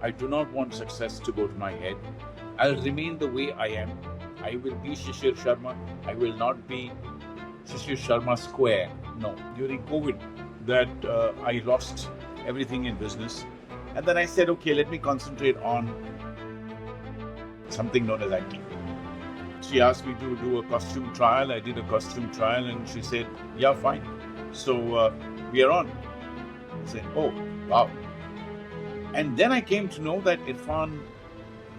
I do not want success to go to my head. I'll remain the way I am. I will be Shishir Sharma. I will not be Shishir Sharma Square. No. During COVID, that I lost everything in business. And then I said, okay, let me concentrate on something known as acting. She asked me to do a costume trial. I did a costume trial and she said, yeah, fine. So we are on. I said, oh, wow. And then I came to know that Irrfan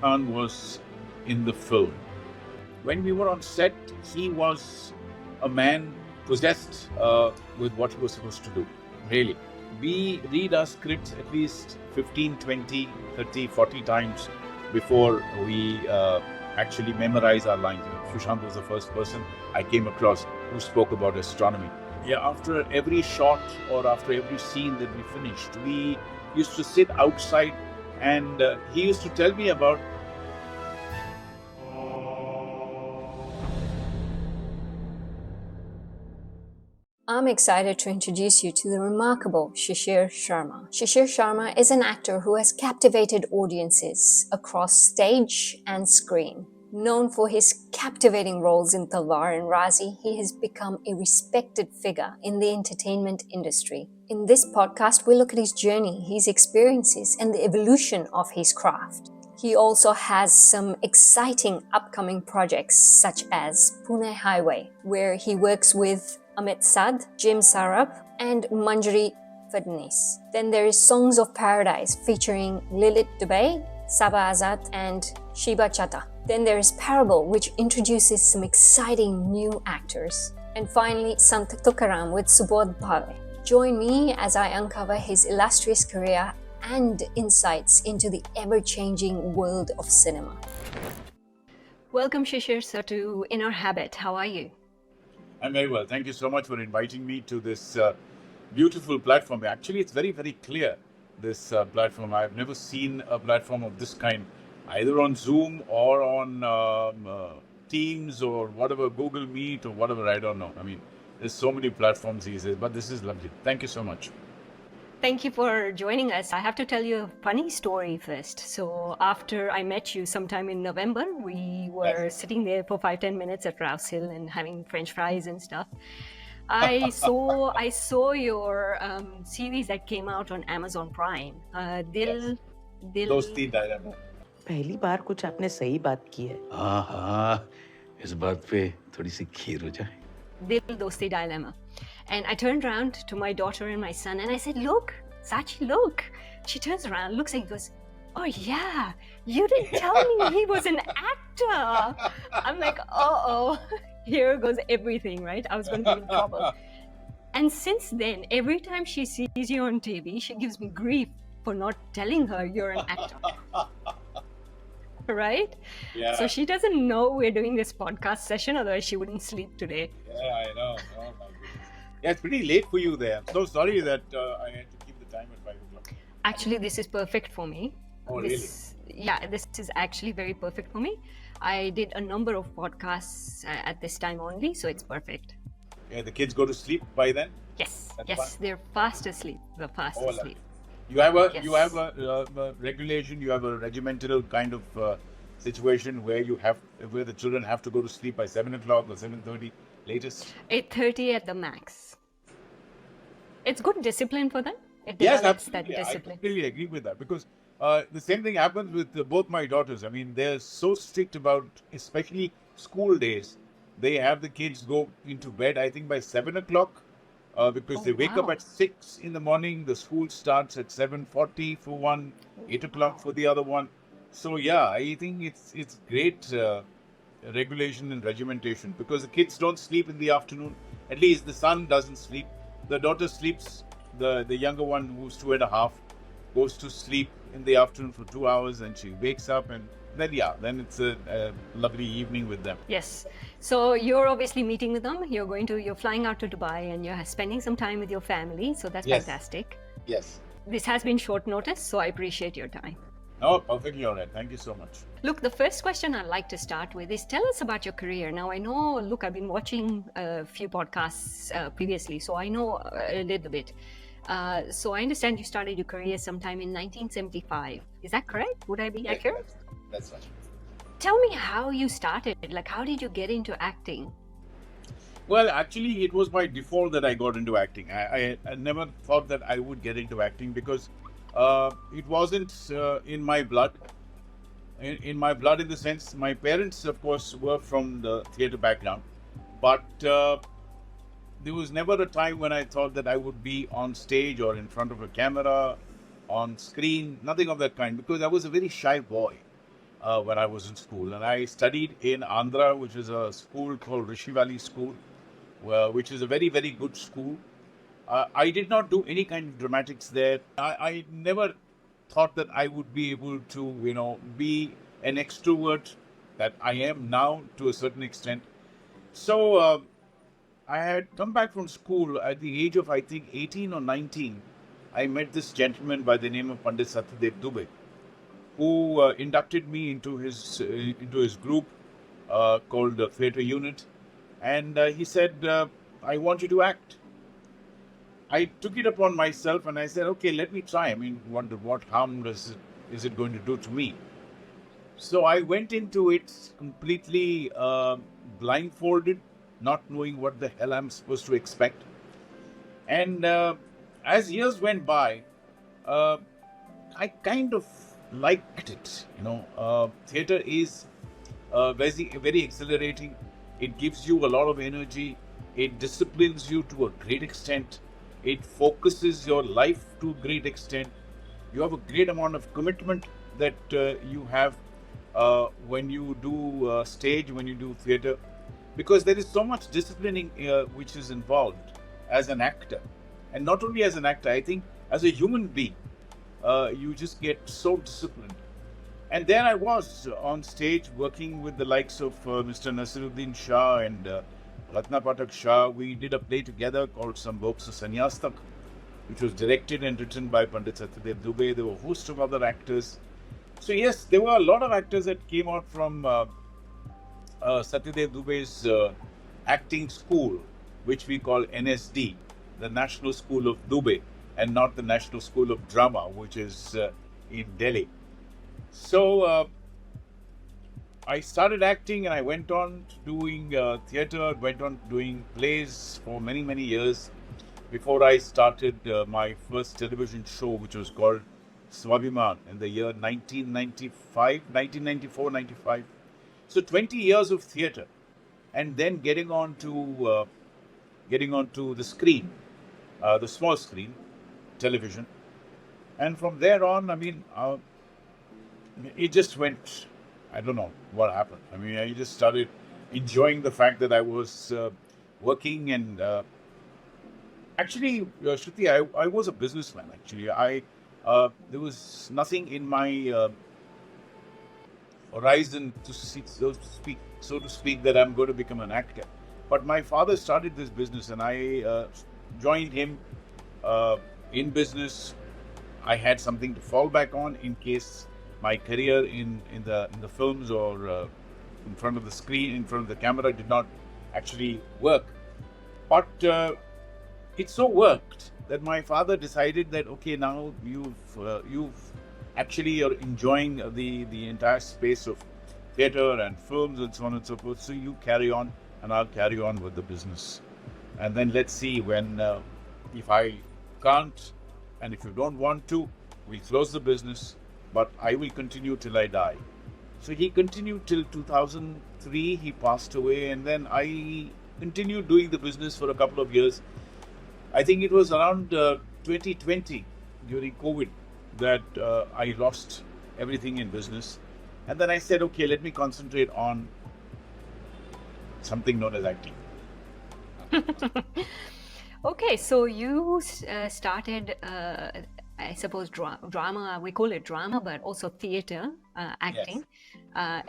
Khan was in the film. When we were on set, he was a man possessed with what he was supposed to do, really. We read our scripts at least 15, 20, 30, 40 times before we actually memorize our lines. Sushant was the first person I came across who spoke about astronomy. Yeah, after every shot or after every scene that we finished, we used to sit outside and he used to tell me about I'm excited to introduce you to the remarkable Shishir Sharma. Shishir Sharma is an actor who has captivated audiences across stage and screen. Known for his captivating roles in Talvar Raazi, he has become a respected figure in the entertainment industry. In this podcast, we look at his journey, his experiences, and the evolution of his craft. He also has some exciting upcoming projects such as Pune Highway, where he works with Amit Sad, Jim Sarab, and Manjari Fadnis. Then there is Songs of Paradise featuring Lilith Dubey, Saba Azad, and Shiba Chatta. Then there is Parable, which introduces some exciting new actors. And finally, Sant Tukaram with Subodh Bhave. Join me as I uncover his illustrious career and insights into the ever-changing world of cinema. Welcome, Shishir sir, to Inner Habit. How are you? I'm very well. Thank you so much for inviting me to this beautiful platform. Actually, it's very, very clear, this platform. I've never seen a platform of this kind, either on Zoom or on Teams or whatever, Google Meet or whatever, I don't know. I mean, there's so many platforms these days, but this is lovely. Thank you so much. Thank you for joining us. I have to tell you a funny story first. So after I met you sometime in November, we were sitting there for 5-10 minutes at Rouse Hill and having French fries and stuff. I saw your series that came out on Amazon Prime. Dil Dosti Dilemma. पहली बार कुछ आपने सही बात की है. हाँ, इस बात पे थोड़ी सी खीर हो जाए. Dil Dosti Dilemma. And I turned around to my daughter and my son and I said, look, Sachi, look. She turns around, looks and goes, oh yeah, you didn't tell me he was an actor. I'm like, uh-oh, here goes everything, right? I was going to be in trouble. And since then, every time she sees you on TV, she gives me grief for not telling her you're an actor. Right? Yeah. So she doesn't know we're doing this podcast session, otherwise she wouldn't sleep today. Yeah, I know. Oh my goodness. Yeah, it's pretty late for you there. I'm so sorry that I had to keep the time at 5 o'clock. Actually, this is perfect for me. Oh, really? Yeah, this is actually very perfect for me. I did a number of podcasts at this time only, so it's perfect. Yeah, the kids go to sleep by then? Yes, That's yes, fun. they're fast asleep. They're fast asleep. You have a Yes. regulation. You have a regimental kind of situation where the children have to go to sleep by 7 o'clock or 7:30 latest. 8:30 at the max. It's good discipline for them. It Yes, develops absolutely. that I discipline. completely agree with that because the same thing happens with both my daughters. I mean, they're so strict about, especially school days. They have the kids go into bed, I think, by 7 o'clock because they wake up at 6 in the morning. The school starts at 7:40 for one, 8 o'clock for the other one. So yeah, I think it's great regulation and regimentation because the kids don't sleep in the afternoon. At least the son doesn't sleep. The daughter sleeps. The younger one, who's 2.5, goes to sleep in the afternoon for 2 hours and she wakes up and then it's a lovely evening with them. Yes. So you're obviously meeting with them. You're flying out to Dubai and you're spending some time with your family. So that's Yes. fantastic. Yes. This has been short notice, so I appreciate your time. No, perfectly all right. Thank you so much. Look, the first question I'd like to start with is tell us about your career. Now, I know, look, I've been watching a few podcasts previously, so I know a little bit. So I understand you started your career sometime in 1975. Is that correct? Would I be accurate? That's right. Tell me how you started. Like, how did you get into acting? Well, actually, it was by default that I got into acting. I never thought that I would get into acting because it wasn't in my blood. In my blood, in the sense, my parents, of course, were from the theatre background, but there was never a time when I thought that I would be on stage or in front of a camera, on screen, nothing of that kind, because I was a very shy boy when I was in school. And I studied in Andhra, which is a school called Rishi Valley School, which is a very, very good school. I did not do any kind of dramatics there. I never thought that I would be able to, be an extrovert that I am now to a certain extent. So I had come back from school at the age of, I think, 18 or 19. I met this gentleman by the name of Pandit Satya Dubey, who inducted me into his group called the Theatre Unit. And he said, I want you to act. I took it upon myself and I said, okay, let me try. I mean, what harm is it going to do to me? So I went into it completely blindfolded, not knowing what the hell I'm supposed to expect. And as years went by, I kind of liked it. Theatre is very, very exhilarating. It gives you a lot of energy. It disciplines you to a great extent. It focuses your life to a great extent. You have a great amount of commitment that you have when you do stage, when you do theatre, because there is so much disciplining which is involved as an actor. And not only as an actor, I think as a human being, you just get so disciplined. And there I was on stage working with the likes of Mr. Nasiruddin Shah and Ratna Patak Shah. We did a play together called Sambhog Se Sannyas Tak, which was directed and written by Pandit Satyadev Dubey. There were a host of other actors. So yes, there were a lot of actors that came out from Satyadev Dubey's acting school, which we call NSD, the National School of Dubey, and not the National School of Drama, which is in Delhi. So I started acting and I went on doing theatre, went on doing plays for many, many years before I started my first television show, which was called Swabhiman in the year 1994-95. So 20 years of theatre, and then getting on to the screen, the small screen, television. And from there on, I mean, it just went, I don't know what happened. I mean, I just started enjoying the fact that I was working and actually, Shruti, I was a businessman. Actually, there was nothing in my horizon to see, so to speak, that I'm going to become an actor. But my father started this business, and I joined him in business. I had something to fall back on in case my career in the films or in front of the screen, in front of the camera, did not actually work. But it so worked that my father decided that, okay, now you've actually, you're enjoying the entire space of theatre and films and so on and so forth. So you carry on, and I'll carry on with the business. And then let's see when, if I can't, and if you don't want to, we'll close the business. But I will continue till I die. So he continued till 2003. He passed away, and then I continued doing the business for a couple of years. I think it was around 2020 during COVID that I lost everything in business. And then I said, okay, let me concentrate on something known as acting. Okay, so you started, I suppose, drama, we call it drama, but also theatre, acting, Yes.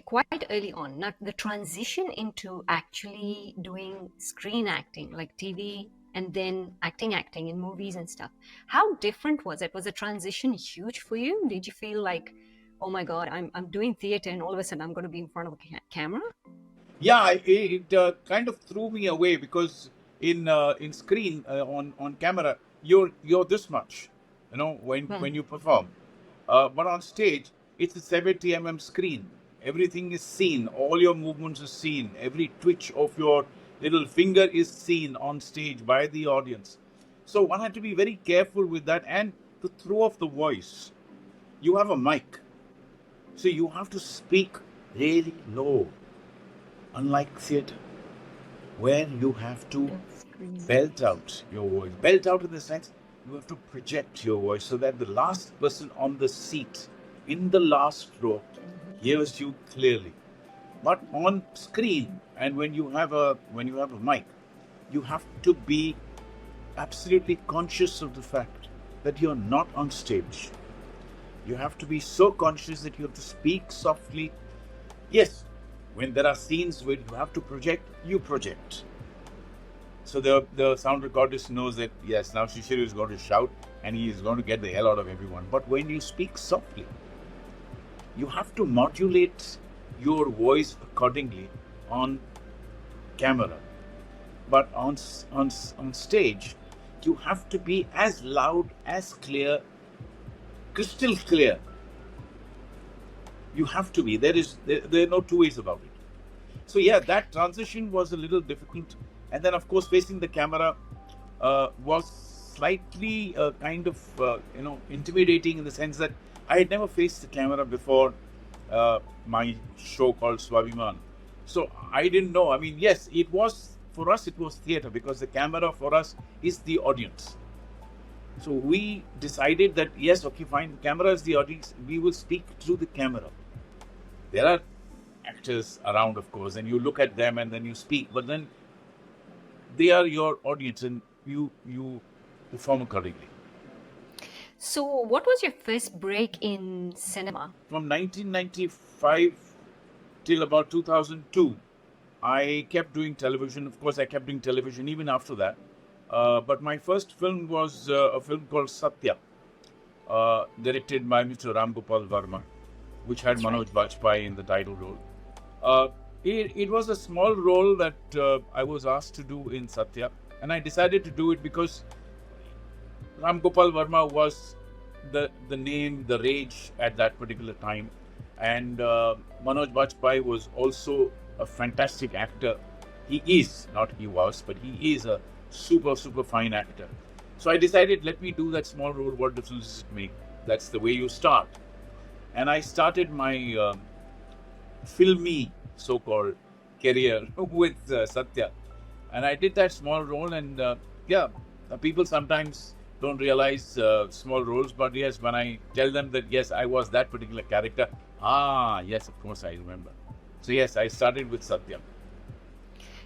quite early on. Now, the transition into actually doing screen acting, like TV, and then acting in movies and stuff. How different was it? Was the transition huge for you? Did you feel like, oh my God, I'm doing theatre and all of a sudden I'm going to be in front of a camera? Yeah, it kind of threw me away because in screen on camera you're this much, when you perform. But on stage, it's a 70 screen. Everything is seen. All your movements are seen. Every twitch of your little finger is seen on stage by the audience. So one had to be very careful with that, and to throw off the voice. You have a mic, so you have to speak really low. Unlike theatre, where you have to belt out your voice. Belt out in the sense you have to project your voice so that the last person on the seat in the last row hears you clearly. But on screen, and when you have a mic, you have to be absolutely conscious of the fact that you're not on stage. You have to be so conscious that you have to speak softly. Yes, when there are scenes where you have to project, you project. So the sound recordist knows that, yes, now Shishir is going to shout and he is going to get the hell out of everyone. But when you speak softly, you have to modulate your voice accordingly on camera. But on stage, you have to be as loud, as clear, crystal clear. You have to be. There are no two ways about it. So yeah, that transition was a little difficult. And then, of course, facing the camera was slightly kind of, intimidating in the sense that I had never faced the camera before my show called Swabiman. So I didn't know. I mean, yes, for us, it was theatre because the camera for us is the audience. So we decided that, yes, okay, fine, the camera is the audience. We will speak through the camera. There are actors around, of course, and you look at them and then you speak. But then they are your audience and you perform accordingly. So what was your first break in cinema? From 1995 till about 2002, I kept doing television. Of course, I kept doing television even after that. But my first film was a film called Satya, directed by Mr. Ram Gopal Verma, which had Manoj Bajpayee in the title role. It was a small role that I was asked to do in Satya, and I decided to do it because Ram Gopal Verma was the name, the rage at that particular time, and Manoj Bajpayee was also a fantastic actor. He is, not he was, but he is a super fine actor. So I decided, let me do that small role. What difference does it make? That's the way you start. And I started my filmy so-called career with Satya, and I did that small role. And people sometimes don't realize small roles, but yes, when I tell them that yes, I was that particular character, yes, of course I remember. So yes, I started with Satya.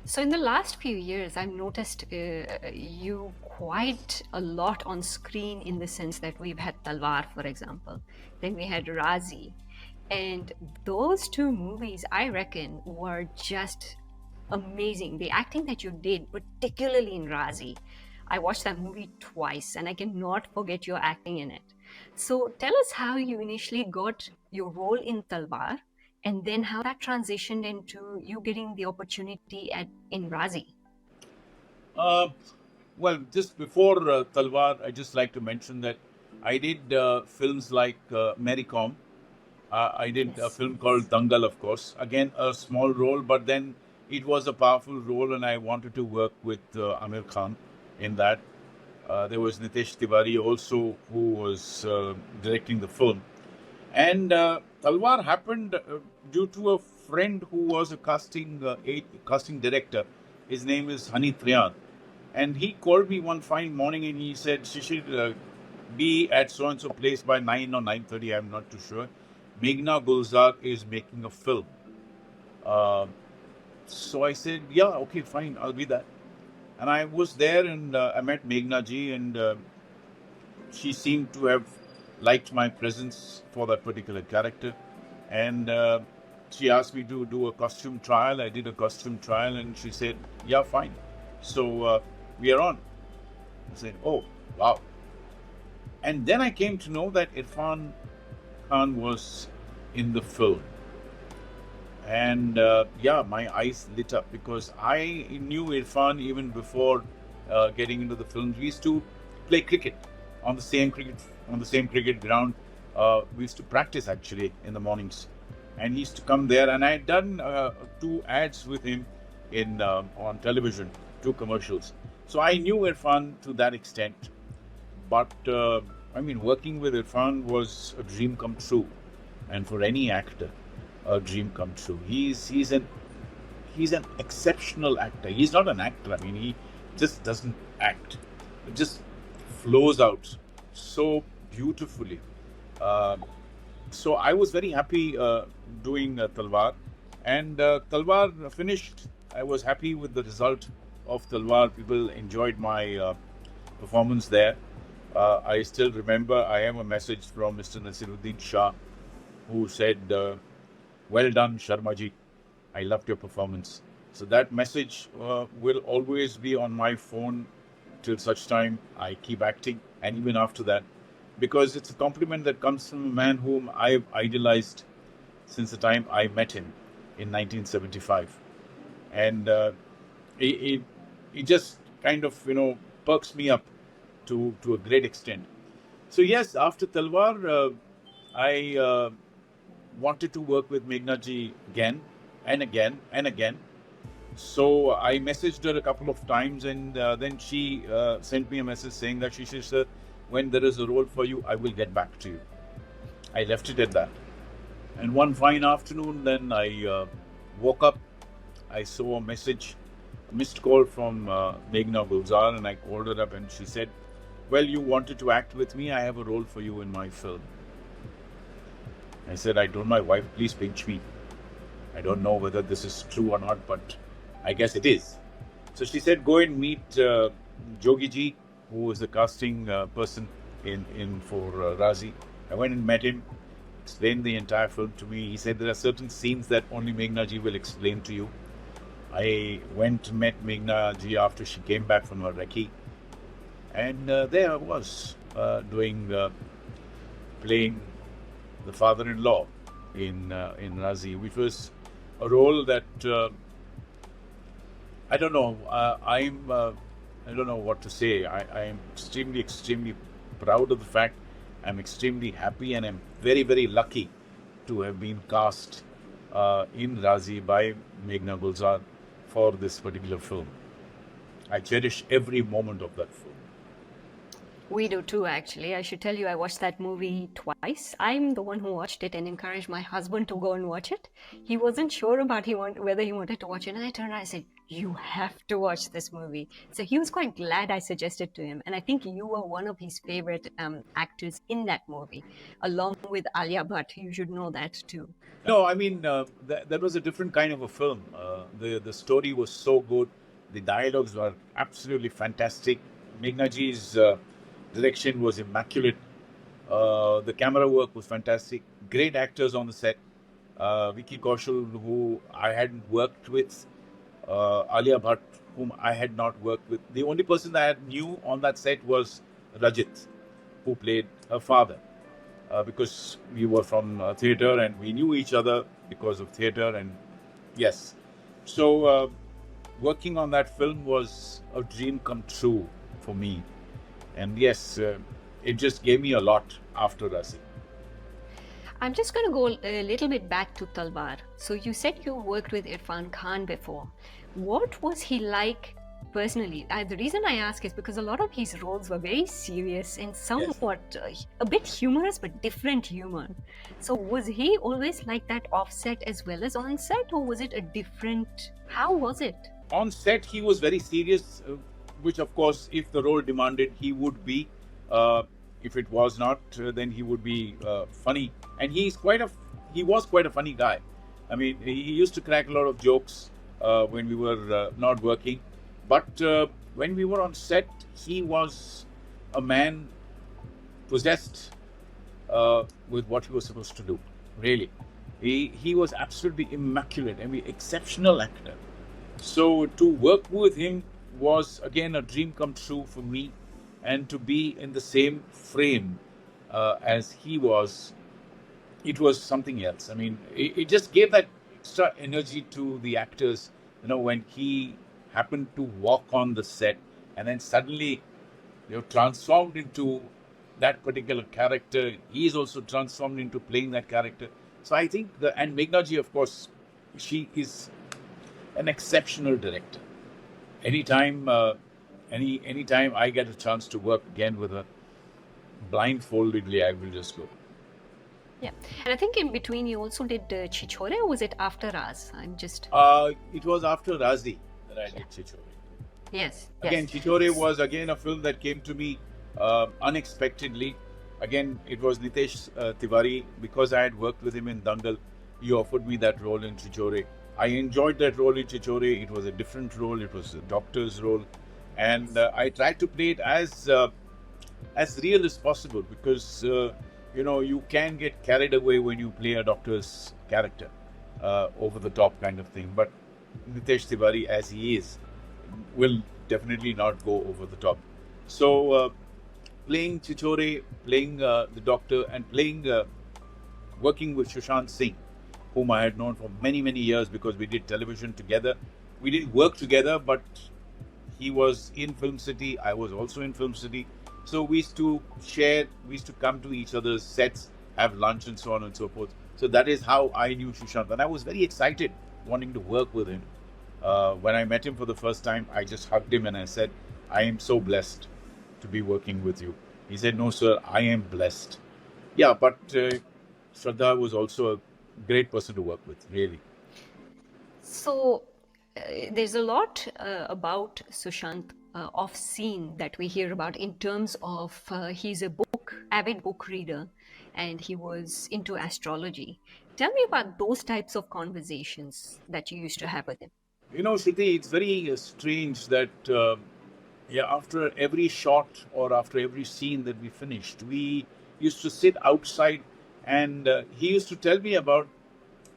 So in the last few years, I've noticed you quite a lot on screen, in the sense that we've had Talvar, for example, then we had Raazi, and those two movies, I reckon, were just amazing. The acting that you did, particularly in Raazi, I watched that movie twice and I cannot forget your acting in it. So tell us how you initially got your role in Talvar, and then how that transitioned into you getting the opportunity in Raazi. Well, just before Talvar, I just like to mention that I did films like Mary Com. I did a film called Dangal, of course. Again, a small role, but then it was a powerful role, and I wanted to work with Irrfan Khan in that. There was Nitesh Tiwari also, who was directing the film. And Talvar happened due to a friend who was a casting director. His name is Hani Trian. And he called me one fine morning and he said, Shishir, be at so-and-so place by 9 or 9:30, I'm not too sure. Meghna Gulzar is making a film. So I said, yeah, okay, fine, I'll be there. And I was there and I met Meghna ji, and she seemed to have liked my presence for that particular character. And she asked me to do a costume trial. I did a costume trial and she said, yeah, fine. So we are on. I said, oh, wow. And then I came to know that Irrfan Khan was in the film. And my eyes lit up because I knew Irrfan even before getting into the films. We used to play cricket on the same cricket ground. We used to practice actually in the mornings, and he used to come there. And I had done 2 ads with him in on television, 2 commercials. So I knew Irfan to that extent. But I mean, working with Irfan was a dream come true, and for any actor, a dream come true. He's an exceptional actor. He's not an actor. I mean, he just doesn't act. It just flows out so beautifully. Uh, so I was very happy doing Talvar, and Talvar finished. I was happy with the result of Talvar. People enjoyed my performance there. I still remember. I have a message from Mr. Nasiruddin Shah, who said, "Well done, Sharma ji. I loved your performance." So that message will always be on my phone till such time I keep acting, and even after that, because it's a compliment that comes from a man whom I've idolized since the time I met him in 1975. And it just kind of, perks me up to a great extent. So yes, after Talvar, I wanted to work with Meghna ji again and again and again. So I messaged her a couple of times, and then she sent me a message saying that, "Shishir sir, when there is a role for you, I will get back to you." I left it at that. And one fine afternoon, then I woke up. I saw a missed call from Meghna Gulzar, and I called her up, and she said, "Well, you wanted to act with me. I have a role for you in my film." I said, "I told my wife, please pinch me. I don't know whether this is true or not, but I guess it is." So she said, "Go and meet Jogi ji, who is the casting person for Raazi." I went and met him, explained the entire film to me. He said, "There are certain scenes that only Meghna ji will explain to you." I went to met Meghna ji after she came back from her recce, and there I was playing the father-in-law in Raazi, which was a role that I don't know. I don't know what to say. I am extremely proud of the fact. I'm extremely happy, and I'm very, very lucky to have been cast in Raazi by Meghna Gulzar for this particular film. I cherish every moment of that film. We do too, actually. I should tell you, I watched that movie twice. I'm the one who watched it and encouraged my husband to go and watch it. He wasn't sure about whether he wanted to watch it, and I turned around and said, "You have to watch this movie." So he was quite glad I suggested to him, and I think you were one of his favorite actors in that movie, along with Alia Bhatt. You should know that too. No, I mean, that was a different kind of a film. The story was so good. The dialogues were absolutely fantastic. Meghna ji's direction was immaculate. The camera work was fantastic. Great actors on the set. Vicky Kaushal, who I hadn't worked with. Alia Bhatt, whom I had not worked with. The only person that I knew on that set was Rajit, who played her father. Because we were from theatre, and we knew each other because of theatre. And yes, so working on that film was a dream come true for me. And yes, it just gave me a lot after Raazi. I'm just going to go a little bit back to Talvar. So you said you worked with Irrfan Khan before. What was he like personally? The reason I ask is because a lot of his roles were very serious and somewhat a bit humorous, but different humor. So was he always like that off set as well as on set, or was it a different? How was it? On set, he was very serious, which of course, if the role demanded, he would be. If it was not, then he would be funny. And he was quite a funny guy. I mean, he used to crack a lot of jokes when we were not working. But when we were on set, he was a man possessed with what he was supposed to do. Really, he was absolutely immaculate and an exceptional actor. So to work with him was again a dream come true for me, and to be in the same frame as he was, it was something else. I mean, it just gave that extra energy to the actors. When he happened to walk on the set, and then suddenly You're transformed into that particular character. He is also transformed into playing that character. So I think and Meghna ji, of course, she is an exceptional director. Anytime, anytime I get a chance to work again with her, blindfoldedly, I will just go. Yeah, and I think in between you also did Chichore, or was it after Raz? I'm just. It was after Raazi that I did Chichore. Yes. Again, Chichore was again a film that came to me unexpectedly. Again, it was Nitesh Tiwari. Because I had worked with him in Dangal, he offered me that role in Chichore. I enjoyed that role in Chichore. It was a different role. It was a doctor's role, and I tried to play it as real as possible, because you can get carried away when you play a doctor's character, over the top kind of thing. But Nitesh Tiwari, as he is, will definitely not go over the top. So playing Chichore, playing the doctor, and working with Sushant Singh, whom I had known for many, many years, because we did television together. We didn't work together, but he was in Film City, I was also in Film City. So we used to share, we used to come to each other's sets, have lunch and so on and so forth. So that is how I knew Sushant. And I was very excited wanting to work with him. When I met him for the first time, I just hugged him and I said, I am so blessed to be working with you. He said, no, sir, I am blessed. Yeah, but Shraddha was also a great person to work with, really. So there's a lot about Sushant off scene that we hear about, in terms of he's a avid book reader, and he was into astrology. Tell me about those types of conversations that you used to have with him. Shruti, it's very strange that after every shot or after every scene that we finished, we used to sit outside, and he used to tell me about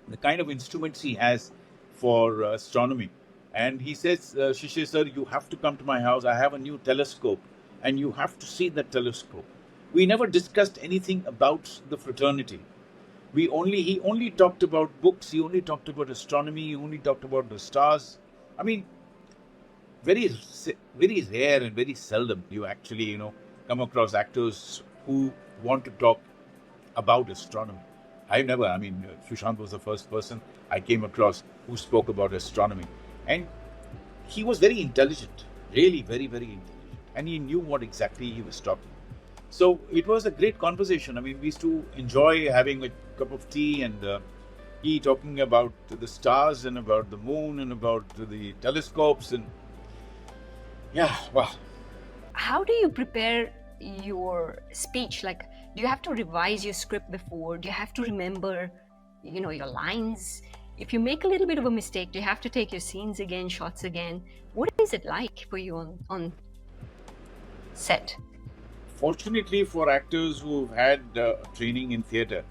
the kind of instruments he has for astronomy. And he says, Shishir sir, you have to come to my house. I have a new telescope, and you have to see that telescope. We never discussed anything about the fraternity. He only talked about books. He only talked about astronomy. He only talked about the stars. I mean, very, very rare and very seldom you actually, come across actors who want to talk about astronomy. Sushant was the first person I came across who spoke about astronomy. And he was very intelligent, really very, very intelligent. And he knew what exactly he was talking. So it was a great conversation. We used to enjoy having a cup of tea, and he talking about the stars and about the moon and about the telescopes. And yeah, wow. How do you prepare your speech? Like, do you have to revise your script before? Do you have to remember, your lines? If you make a little bit of a mistake, do you have to take your scenes again, shots again? What is it like for you on set? Fortunately for actors who've had training in theatre,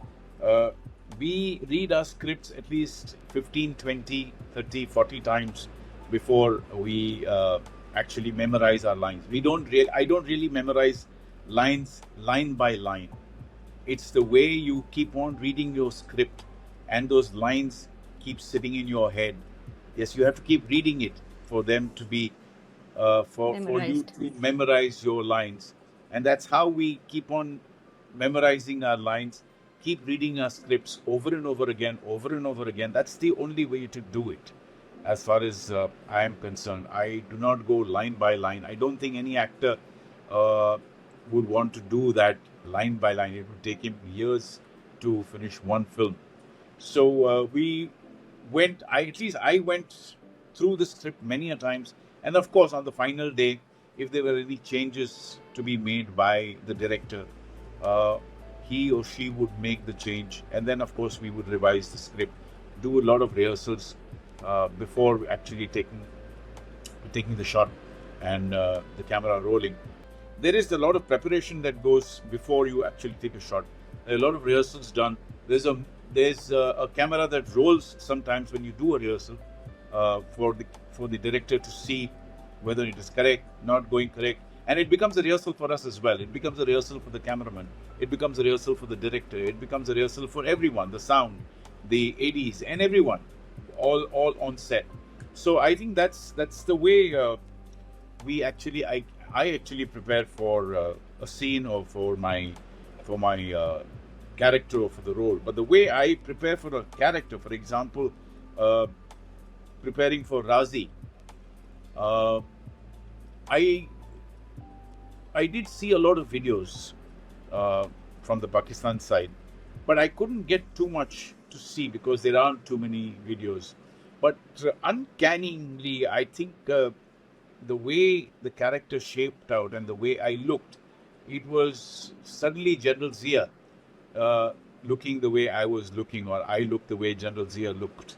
we read our scripts at least 15, 20, 30, 40 times before we actually memorize our lines. I don't really memorize lines line by line. It's the way you keep on reading your script, and those lines keep sitting in your head. Yes, you have to keep reading it for them to be for you to memorize your lines. And that's how we keep on memorizing our lines, keep reading our scripts over and over again, over and over again. That's the only way to do it, as far as I am concerned. I do not go line by line. I don't think any actor would want to do that line by line. It would take him years to finish one film. So I went through the script many a times. And of course, on the final day, if there were any changes to be made by the director, he or she would make the change. And then, of course, we would revise the script, do a lot of rehearsals before actually taking the shot and the camera rolling. There is a lot of preparation that goes before you actually take a shot. There are a lot of rehearsals done. There's a camera that rolls sometimes when you do a rehearsal for the director to see whether it is correct, not going correct. And it becomes a rehearsal for us as well. It becomes a rehearsal for the cameraman. It becomes a rehearsal for the director. It becomes a rehearsal for everyone, the sound, the ADs, and everyone, all on set. So I think that's the way we actually, I actually prepare for a scene or for my character or for the role. But the way I prepare for a character, for example, uh, preparing for Raazi, uh, I I did see a lot of videos uh, from the Pakistan side, but I couldn't get too much to see because there aren't too many videos. But uncannily, I think the way the character shaped out and the way I looked, it was suddenly General Zia looking the way I was looking, or I looked the way General Zia looked.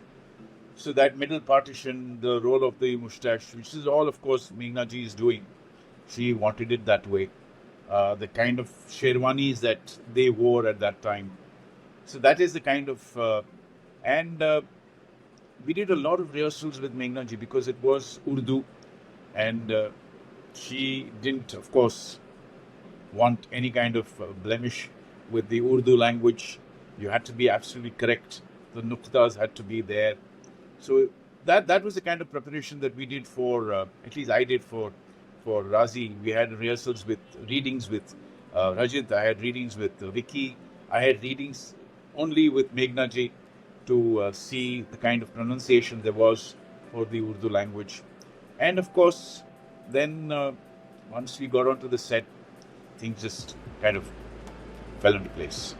So that middle partition, the role of the mustache, which is all, of course, Meghna ji is doing. She wanted it that way. The kind of sherwanis that they wore at that time. So that is the kind of, and we did a lot of rehearsals with Meghna ji because it was Urdu, and she didn't, of course, want any kind of blemish with the Urdu language. You had to be absolutely correct. The nuktas had to be there. So that was the kind of preparation that we did for, at least I did for Raazi. We had rehearsals with readings with Rajit. I had readings with Vicky. I had readings only with Meghna ji to see the kind of pronunciation there was for the Urdu language. And of course, then once we got onto the set, things just kind of fell into place.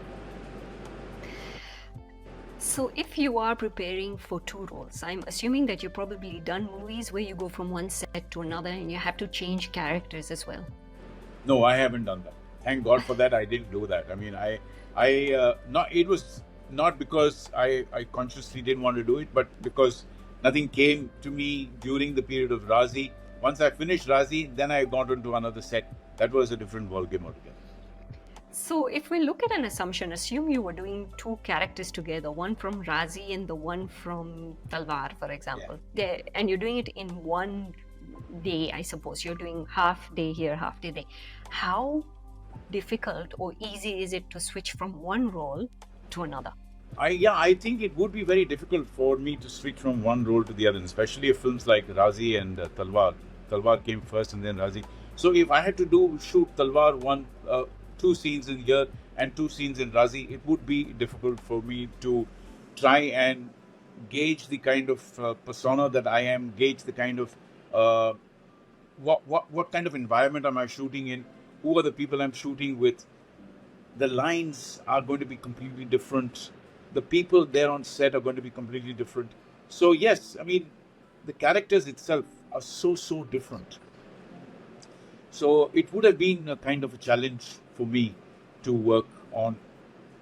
So, if you are preparing for two roles, I'm assuming that you've probably done movies where you go from one set to another and you have to change characters as well. No, I haven't done that. Thank God for that. I didn't do that. I mean, not. It was not because I consciously didn't want to do it, but because nothing came to me during the period of Raazi. Once I finished Raazi, then I got into another set. That was a different ballgame altogether. So, if we look at an assumption, assume you were doing two characters together, one from Raazi and the one from Talvar, for example, and you're doing it in one day, I suppose. You're doing half day here, half day there. How difficult or easy is it to switch from one role to another? I think it would be very difficult for me to switch from one role to the other, especially if films like Raazi and Talvar. Talvar came first and then Raazi. So if I had to shoot Talvar 2 scenes in here and 2 scenes in Raazi, it would be difficult for me to try and gauge the kind of persona that I am, gauge the kind of what kind of environment am I shooting in, who are the people I'm shooting with. The lines are going to be completely different. The people there on set are going to be completely different. So yes, I mean, the characters itself are so different. So it would have been a kind of a challenge for me to work on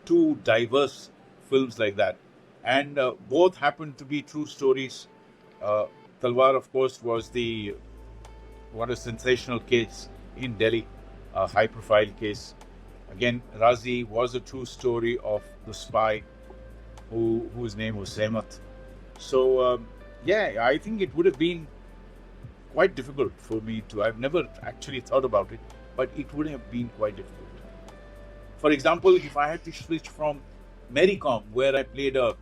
2 diverse films like that. And both happened to be true stories. Talwar, of course, was what a sensational case in Delhi, a high-profile case. Again, Raazi was a true story of the spy whose name was Sehmat. So, I think it would have been quite difficult for me to. I've never actually thought about it, but it would have been quite difficult. For example, if I had to switch from Mary Com, where I played a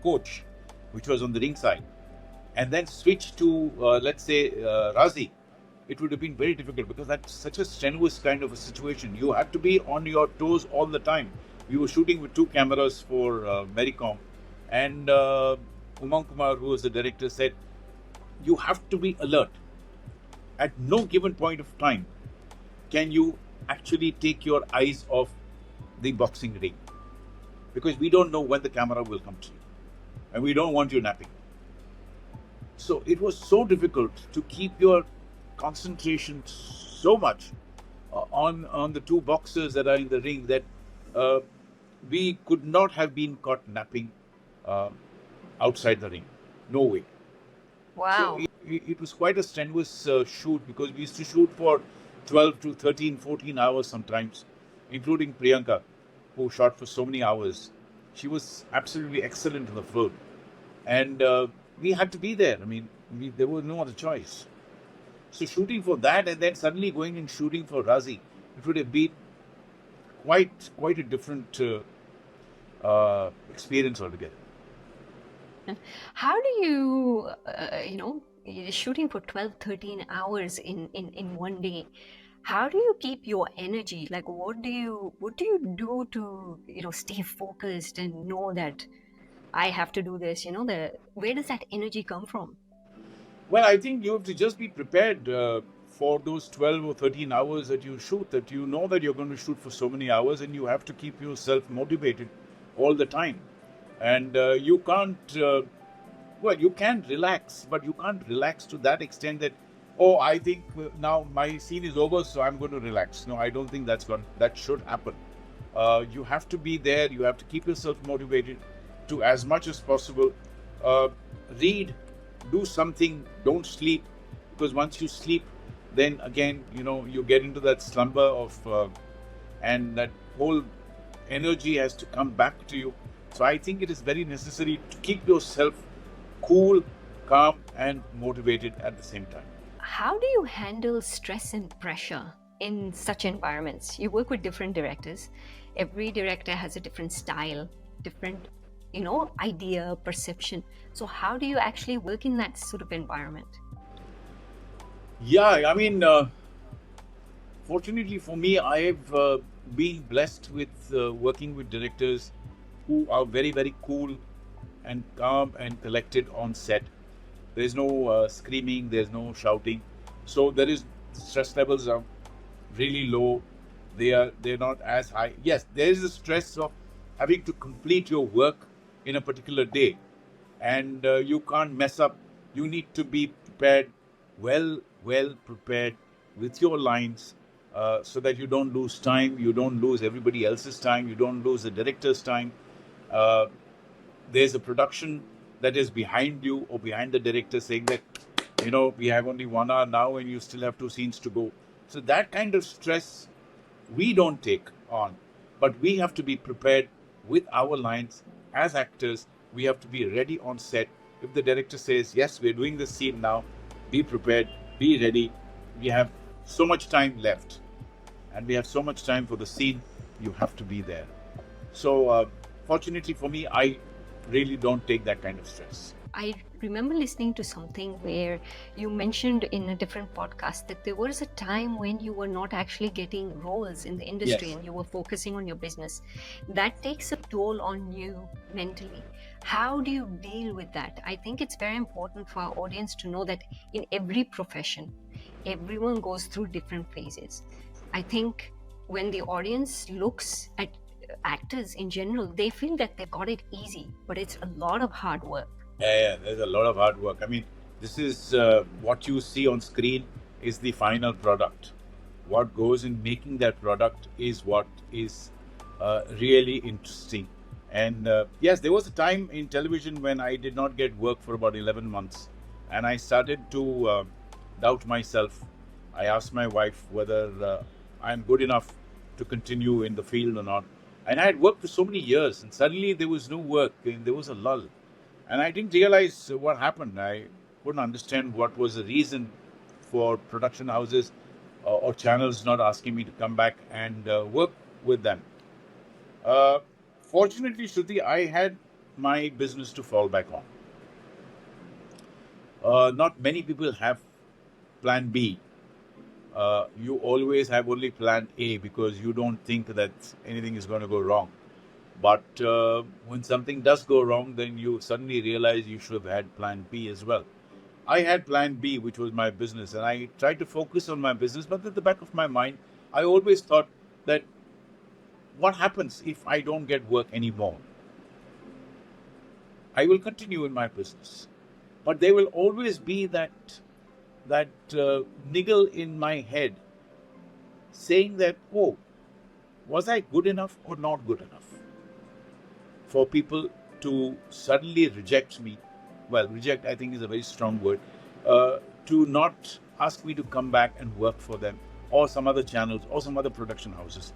coach, which was on the ring side, and then switch to, let's say, Raazi, it would have been very difficult because that's such a strenuous kind of a situation. You had to be on your toes all the time. We were shooting with 2 cameras for Mary Com, and Umang Kumar, who was the director, said, you have to be alert. At no given point of time can you actually take your eyes off the boxing ring, because we don't know when the camera will come to you and we don't want you napping. So it was so difficult to keep your concentration so much on the 2 boxers that are in the ring that we could not have been caught napping outside the ring. No way. Wow. So it was quite a strenuous shoot, because we used to shoot for 12 to 13, 14 hours sometimes, including Priyanka, who shot for so many hours. She was absolutely excellent in the film. And we had to be there. I mean, there was no other choice. So shooting for that and then suddenly going and shooting for Raazi, it would have been quite a different experience altogether. How do you, you're shooting for 12, 13 hours in one day. How do you keep your energy? Like, what do you do to, stay focused and know that I have to do this? Where does that energy come from? Well, I think you have to just be prepared for those 12 or 13 hours that you shoot, that you know that you're going to shoot for so many hours, and you have to keep yourself motivated all the time. And you can't, well, you can relax, but you can't relax to that extent that, oh, I think now my scene is over, so I'm going to relax. No, I don't think that should happen. You have to be there. You have to keep yourself motivated to as much as possible. Read, do something, don't sleep, because once you sleep, then again, you get into that slumber of, and that whole energy has to come back to you. So I think it is very necessary to keep yourself cool, calm, and motivated at the same time. How do you handle stress and pressure in such environments? You work with different directors. Every director has a different style, different, idea, perception. So how do you actually work in that sort of environment? Yeah, I mean, fortunately for me, I've been blessed with working with directors who are very, very cool and calm and collected on set. There's no screaming, there's no shouting. So stress levels are really low. They're not as high. Yes, there is the stress of having to complete your work in a particular day, and you can't mess up. You need to be prepared, well prepared with your lines, so that you don't lose time, you don't lose everybody else's time, you don't lose the director's time. There's a production that is behind you or behind the director saying that, we have only 1 hour now and you still have 2 scenes to go. So that kind of stress we don't take on, but we have to be prepared with our lines. As actors, we have to be ready on set. If the director says, yes, we're doing this scene now, be prepared, be ready. We have so much time left and we have so much time for the scene, you have to be there. So fortunately for me, I really don't take that kind of stress. I remember listening to something where you mentioned in a different podcast that there was a time when you were not actually getting roles in the industry. Yes. And you were focusing on your business. That takes a toll on you mentally. How do you deal with that? I think it's very important for our audience to know that in every profession, everyone goes through different phases. I think when the audience looks at actors in general, they feel that they've got it easy, but it's a lot of hard work. Yeah, there's a lot of hard work. I mean, this is what you see on screen is the final product. What goes in making that product is what is really interesting. And yes, there was a time in television when I did not get work for about 11 months. And I started to doubt myself. I asked my wife whether I'm good enough to continue in the field or not. And I had worked for so many years, and suddenly there was no work, and there was a lull. And I didn't realize what happened. I couldn't understand what was the reason for production houses or channels not asking me to come back and work with them. Fortunately, Shruti, I had my business to fall back on. Not many people have plan B. You always have only plan A because you don't think that anything is going to go wrong. But when something does go wrong, then you suddenly realize you should have had plan B as well. I had plan B, which was my business, and I tried to focus on my business. But at the back of my mind, I always thought that what happens if I don't get work anymore? I will continue in my business. But there will always be that niggle in my head saying that, oh, was I good enough or not good enough for people to suddenly reject me? Well, reject I think is a very strong word. To not ask me to come back and work for them or some other channels or some other production houses.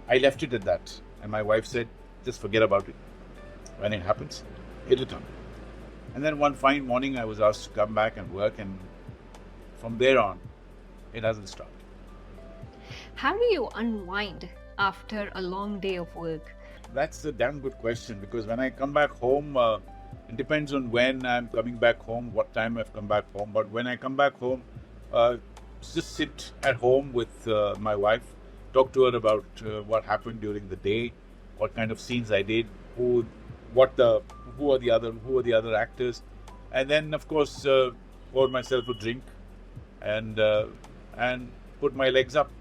I left it at that. And my wife said, just forget about it. When it happens, it'll come. And then one fine morning I was asked to come back and work, and from there on, it hasn't stopped. How do you unwind after a long day of work? That's a damn good question, because when I come back home, It depends on when I'm coming back home, what time I've come back home. But when I come back home, just sit at home with my wife, talk to her about what happened during the day, what kind of scenes I did, who are the other actors, and then of course pour myself a drink and put my legs up,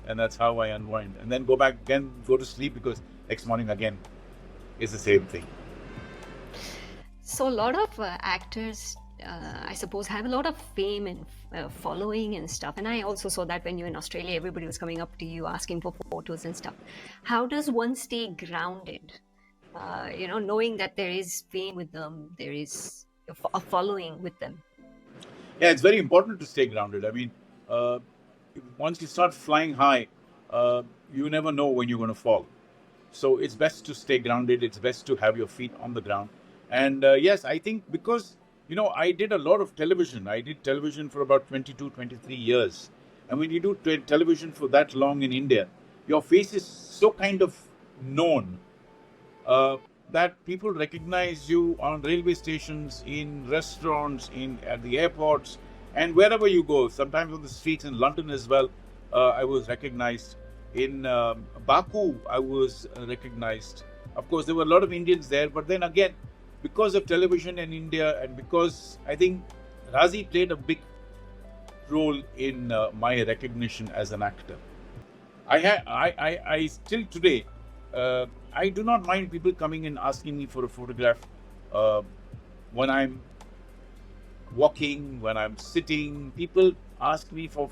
and that's how I unwind. And then go back again, go to sleep, because next morning again is the same thing. So a lot of actors, I suppose, have a lot of fame and following and stuff. And I also saw that when you were in Australia, everybody was coming up to you asking for photos and stuff. How does one stay grounded? Knowing that there is fame with them, there is a following with them. Yeah, it's very important to stay grounded. I mean, once you start flying high, you never know when you're going to fall. So it's best to stay grounded. It's best to have your feet on the ground. And yes, I think because, I did a lot of television. I did television for about 22, 23 years. And when you do television for that long in India, your face is so kind of known that people recognize you on railway stations, in restaurants, at the airports, and wherever you go. Sometimes on the streets in London as well, I was recognized. In Baku, I was recognized. Of course, there were a lot of Indians there, but then again, because of television in India, and because I think Raazi played a big role in my recognition as an actor. I still today, I do not mind people coming and asking me for a photograph when I'm walking, when I'm sitting. People ask me for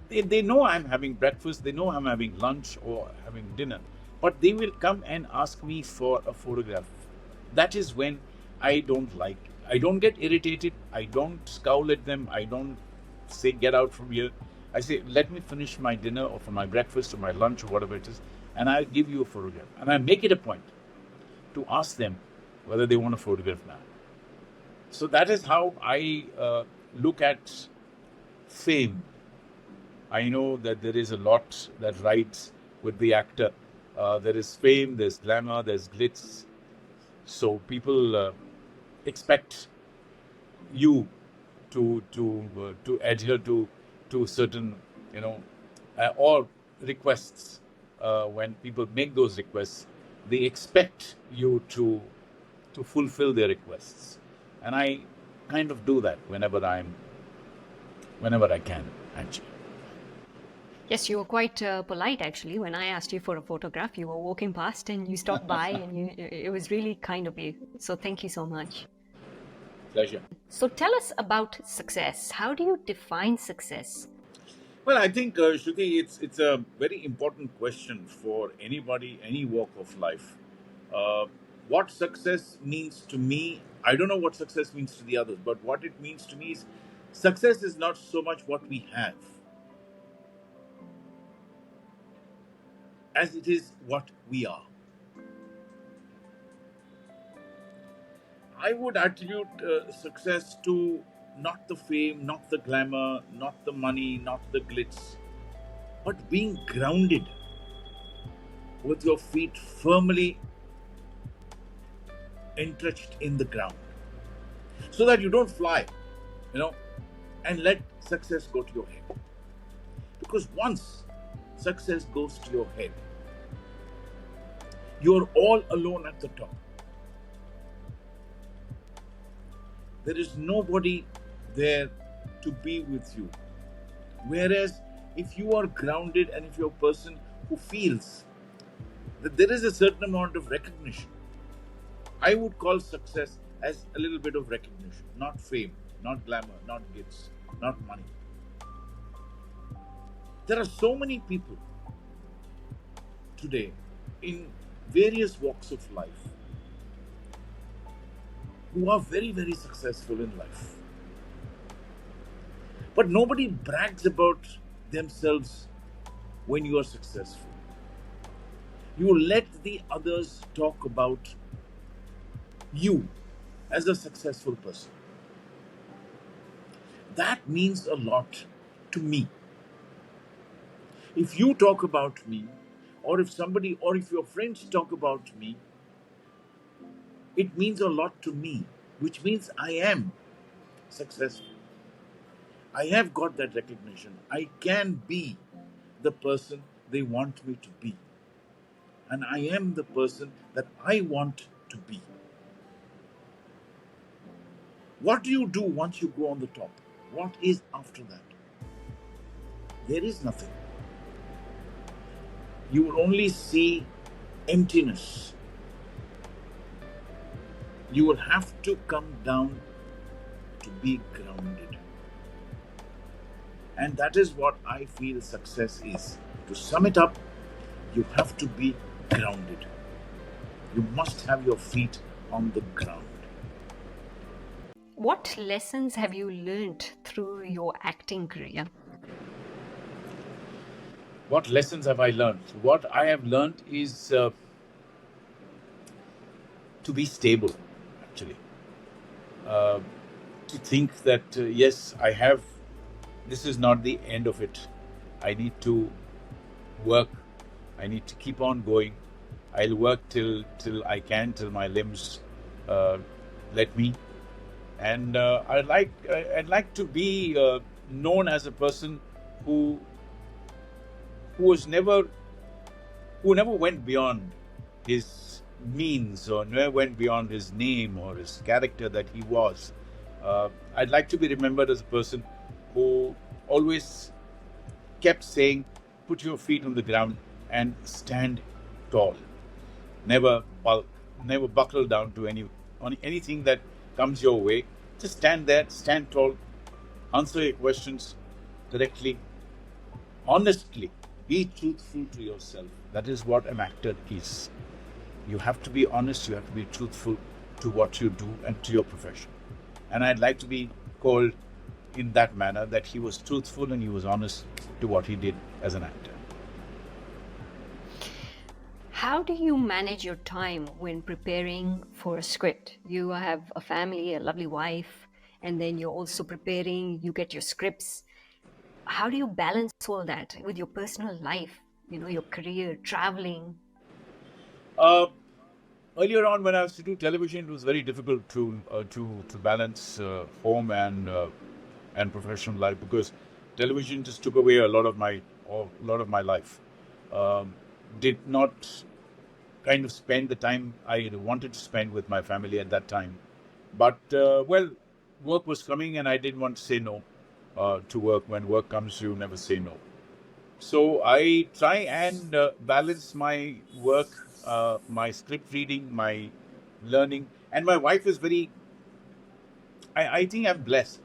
they know I'm having breakfast, they know I'm having lunch or having dinner, but they will come and ask me for a photograph. That is when I don't get irritated, I don't scowl at them, I don't say get out from here. I say, let me finish my dinner or for my breakfast or my lunch or whatever it is, and I'll give you a photograph. And I make it a point to ask them whether they want a photograph now. So that is how I look at fame. I know that there is a lot that rides with the actor. There is fame, there's glamour, there's glitz. So people expect you to adhere to certain, or requests. When people make those requests, they expect you to fulfill their requests, and I kind of do that whenever I can, actually. Yes, you were quite polite actually. When I asked you for a photograph, you were walking past and you stopped by, and it was really kind of you. So thank you so much. Pleasure. So tell us about success. How do you define success? Well, I think, Shruti, it's a very important question for anybody, any walk of life. What success means to me, I don't know what success means to the others, but what it means to me is success is not so much what we have as it is what we are. I would attribute success to not the fame, not the glamour, not the money, not the glitz, but being grounded with your feet firmly entrenched in the ground, so that you don't fly, and let success go to your head. Because once success goes to your head, you're all alone at the top. There is nobody there to be with you. Whereas if you are grounded and if you're a person who feels that there is a certain amount of recognition, I would call success as a little bit of recognition, not fame, not glamour, not gifts, not money. There are so many people today in various walks of life who are very, very successful in life. But nobody brags about themselves when you are successful. You let the others talk about you as a successful person. That means a lot to me. If you talk about me, or if somebody, or if your friends talk about me, it means a lot to me, which means I am successful. I have got that recognition. I can be the person they want me to be. And I am the person that I want to be. What do you do once you go on the top? What is after that? There is nothing. You will only see emptiness. You will have to come down to be grounded. And that is what I feel success is. To sum it up, you have to be grounded. You must have your feet on the ground. What lessons have you learned through your acting career? What lessons have I learned? What I have learned is to be stable, actually. To think that, yes, this is not the end of it. I need to work. I need to keep on going. I'll work till I can, till my limbs let me. And I'd like to be known as a person who never went beyond his means, or never went beyond his name or his character that he was. I'd like to be remembered as a person who always kept saying, put your feet on the ground and stand tall. Never buckle down to anything that comes your way. Just stand there, stand tall, answer your questions correctly, honestly. Be truthful to yourself. That is what an actor is. You have to be honest, you have to be truthful to what you do and to your profession. And I'd like to be called in that manner, that he was truthful and he was honest to what he did as an actor. How do you manage your time when preparing for a script? You have a family, a lovely wife, and then you're also preparing, you get your scripts. How do you balance all that with your personal life, your career, traveling? Earlier on, when I was to do television, it was very difficult to balance home and professional life, because television just took away a lot of my life. Did not kind of spend the time I wanted to spend with my family at that time. But work was coming, and I didn't want to say no to work. When work comes, you never say no. So I try and balance my work, my script reading, my learning. And my wife is I think I'm blessed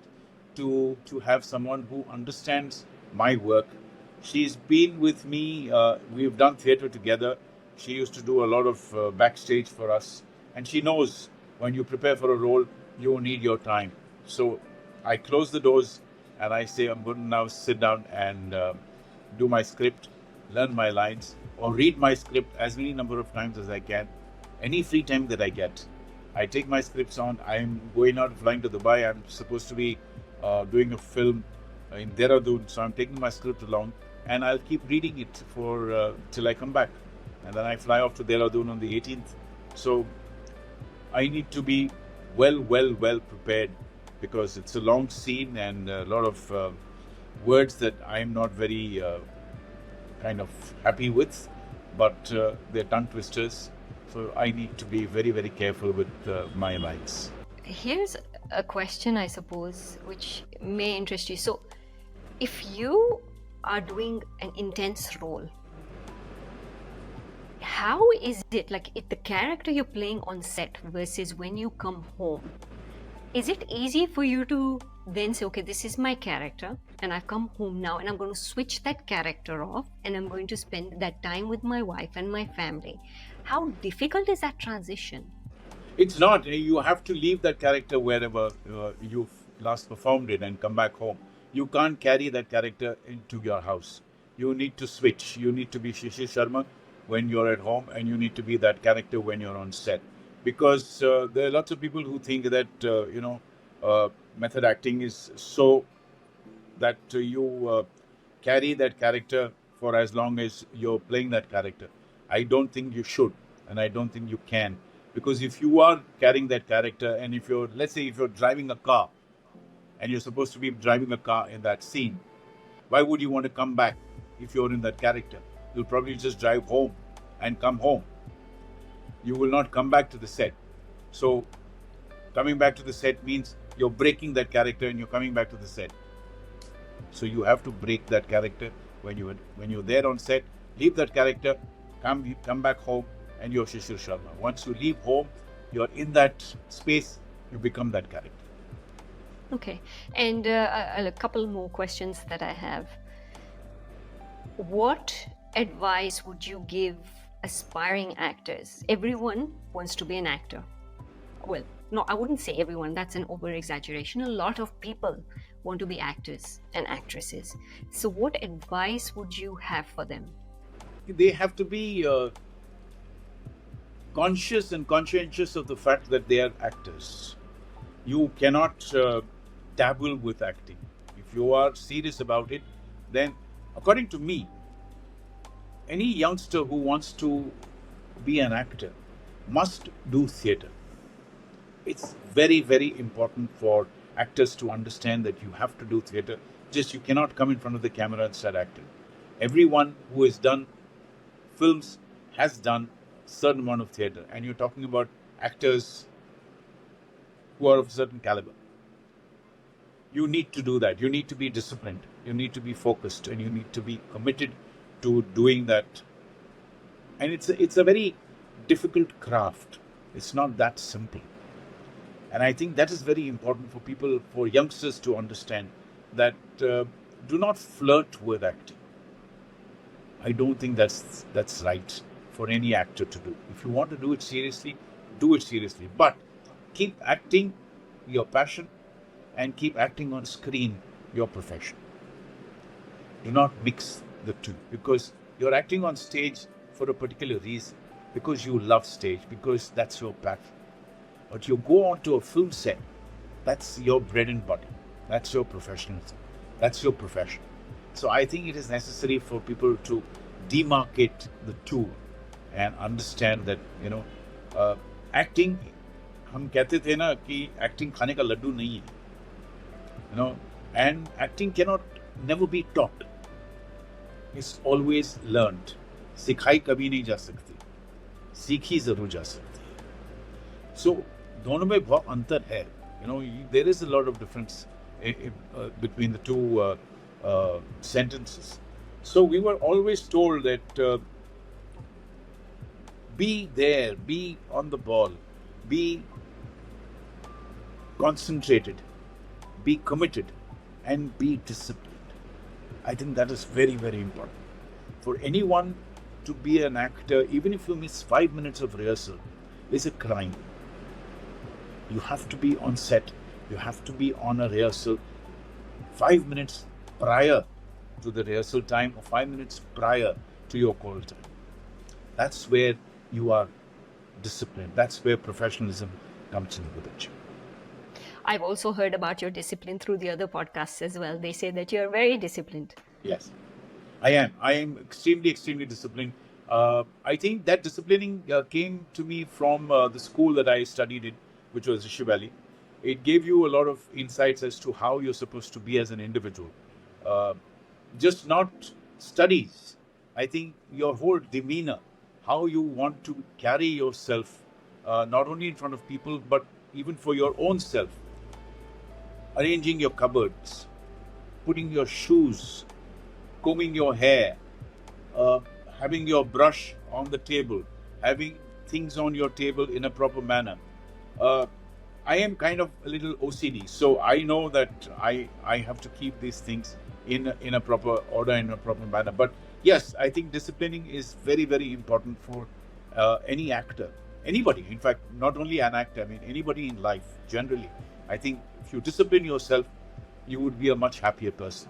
to have someone who understands my work. She's been with me. We've done theatre together. She used to do a lot of backstage for us. And she knows when you prepare for a role, you need your time. So I close the doors and I say, I'm going to now sit down and do my script, learn my lines, or read my script as many number of times as I can. Any free time that I get, I take my scripts on. I'm going out, flying to Dubai. I'm supposed to be doing a film in Dehradun. So I'm taking my script along, and I'll keep reading it for till I come back. And then I fly off to Dehradun on the 18th. So I need to be well prepared, because it's a long scene and a lot of words that I'm not very kind of happy with, but they're tongue twisters. So I need to be very careful with my lines. Here's a question, I suppose, which may interest you. So if you are doing an intense role, how is it, like the character you're playing on set versus when you come home? Is it easy for you to then say, okay, this is my character and I've come home now and I'm going to switch that character off and I'm going to spend that time with my wife and my family? How difficult is that transition? It's not. You have to leave that character wherever you've last performed it and come back home. You can't carry that character into your house. You need to switch. You need to be Shishir Sharma when you're at home, and you need to be that character when you're on set. Because there are lots of people who think that, method acting is so that you carry that character for as long as you're playing that character. I don't think you should, and I don't think you can. Because if you are carrying that character, and if you're, let's say, if you're driving a car, and you're supposed to be driving a car in that scene, why would you want to come back if you're in that character? You'll probably just drive home and come home. You will not come back to the set. So coming back to the set means you're breaking that character and you're coming back to the set. So you have to break that character when you're there on set. Leave that character, come back home, and you're Shishir Sharma. Once you leave home, you're in that space. You become that character. Okay, and a couple more questions that I have. What advice would you give aspiring actors? Everyone wants to be an actor. Well, no, I wouldn't say everyone, that's an over exaggeration. A lot of people want to be actors and actresses. So what advice would you have for them? They have to be conscious and conscientious of the fact that they are actors. You cannot dabble with acting. If you are serious about it, then according to me, any youngster who wants to be an actor must do theatre. It's very, very important for actors to understand that you have to do theatre. Just you cannot come in front of the camera and start acting. Everyone who has done films has done a certain amount of theatre, and you're talking about actors who are of a certain caliber. You need to do that. You need to be disciplined. You need to be focused, and you need to be committed to doing that. And it's a very difficult craft. It's not that simple. And I think that is very important for people, for youngsters to understand that do not flirt with acting. I don't think that's right for any actor to do. If you want to do it seriously, do it seriously. But keep acting your passion and keep acting on screen your profession. Do not mix the two, because you're acting on stage for a particular reason, because you love stage, because that's your passion. But you go onto a film set, that's your bread and butter. That's your professionalism. That's your profession. So I think it is necessary for people to demarcate the two and understand that, acting, हम कहते थे ना कि acting खाने का लड्डू नहीं है, and acting cannot never be taught. It's always learned. सिखाई कभी नहीं जा सकती, सीखी जरूर जा सकती है. So दोनों में बहुत अंतर है. There is a lot of difference between the two sentences. So we were always told that be there, be on the ball, be concentrated, be committed, and be disciplined. I think that is very, very important. For anyone to be an actor, even if you miss 5 minutes of rehearsal, is a crime. You have to be on set, you have to be on a rehearsal 5 minutes prior to the rehearsal time or 5 minutes prior to your call time. That's where you are disciplined. That's where professionalism comes in with it. I've also heard about your discipline through the other podcasts as well. They say that you're very disciplined. Yes, I am. I am extremely, extremely disciplined. I think that disciplining came to me from the school that I studied in, which was Rishi Valley. It gave you a lot of insights as to how you're supposed to be as an individual. Just not studies. I think your whole demeanor, how you want to carry yourself, not only in front of people, but even for your own self. Arranging your cupboards, putting your shoes, combing your hair, having your brush on the table, having things on your table in a proper manner. I am kind of a little OCD, so I know that I have to keep these things in a proper order, in a proper manner. But yes, I think disciplining is very, very important for any actor, anybody. In fact, not only an actor, I mean anybody in life generally. I think if you discipline yourself, you would be a much happier person.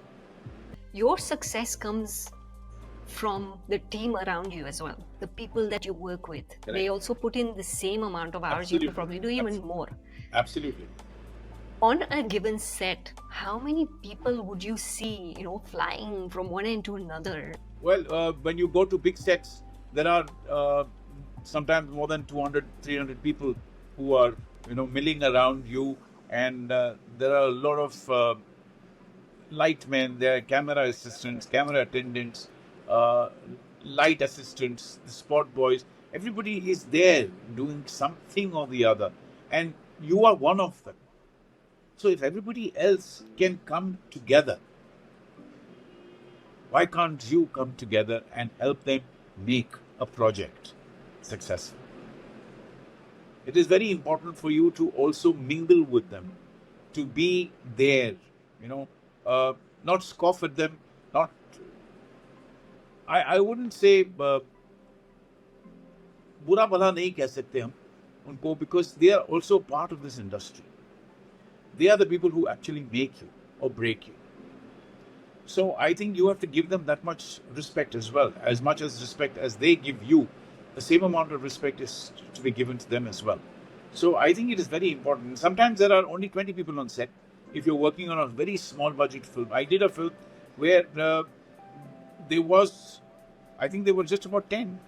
Your success comes from the team around you as well, the people that you work with. Correct. They also put in the same amount of hours. Absolutely. You could probably do even more. Absolutely. On a given set, how many people would you see, flying from one end to another? Well, when you go to big sets, there are sometimes more than 200, 300 people who are, milling around you, and there are a lot of light men, there are camera assistants, camera attendants, uh, light assistants, the spot boys. Everybody is there doing something or the other, and you are one of them. So if everybody else can come together, why can't you come together and help them make a project successful? It is very important for you to also mingle with them, to be there, not scoff at them, not. I wouldn't say बुरा भला नहीं कह सकते हम उनको, because they are also part of this industry. They are the people who actually make you or break you. So I think you have to give them that much respect as well. As much as respect as they give you, the same amount of respect is to be given to them as well. So I think it is very important. Sometimes there are only 20 people on set. If you're working on a very small budget film, I did a film where I think there were just about 10.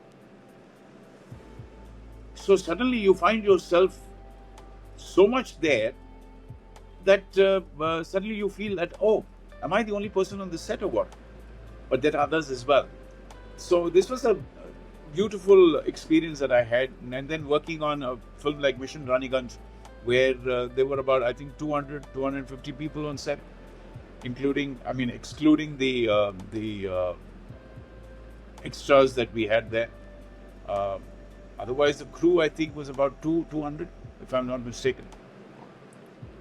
So suddenly you find yourself so much there that suddenly you feel that, oh, am I the only person on the set or what? But there are others as well. So this was a beautiful experience that I had. And then working on a film like Mission Raniganj, where there were about, I think, 200, 250 people on set, excluding the extras that we had there. Otherwise, the crew, I think, was about 200, if I'm not mistaken,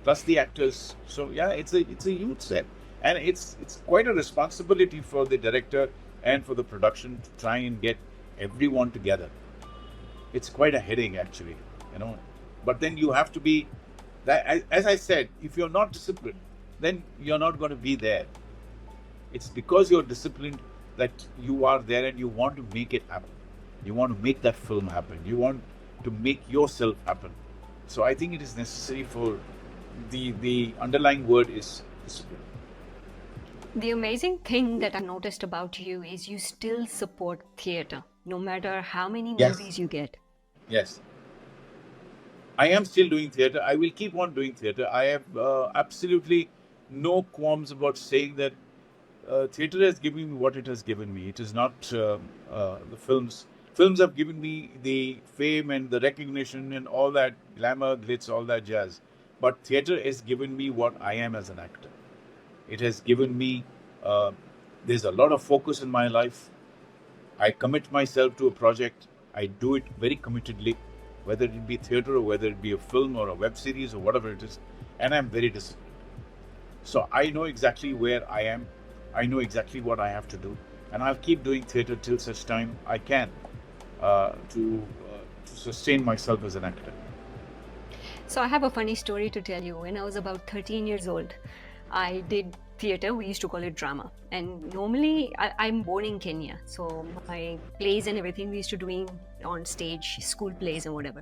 plus the actors. So yeah, it's a huge set, and it's quite a responsibility for the director and for the production to try and get everyone together. It's quite a headache, actually, But then you have to be, as I said, if you're not disciplined, then you're not going to be there. It's because you're disciplined that you are there and you want to make it happen. You want to make that film happen. You want to make yourself happen. So I think it is necessary for the underlying word is discipline. The amazing thing that I noticed about you is you still support theatre, no matter how many movies you get. Yes. I am still doing theatre. I will keep on doing theatre. I have absolutely no qualms about saying that theatre has given me what it has given me. It is not the films. Films have given me the fame and the recognition and all that glamour, glitz, all that jazz. But theatre has given me what I am as an actor. It has given me, there's a lot of focus in my life. I commit myself to a project. I do it very committedly, whether it be theatre or whether it be a film or a web series or whatever it is. And I'm very disciplined. So I know exactly where I am. I know exactly what I have to do. And I'll keep doing theatre till such time I can to sustain myself as an actor. So I have a funny story to tell you. When I was about 13 years old, I did theatre. We used to call it drama. And normally, I'm born in Kenya. So my plays and everything we used to doing on stage, school plays and whatever.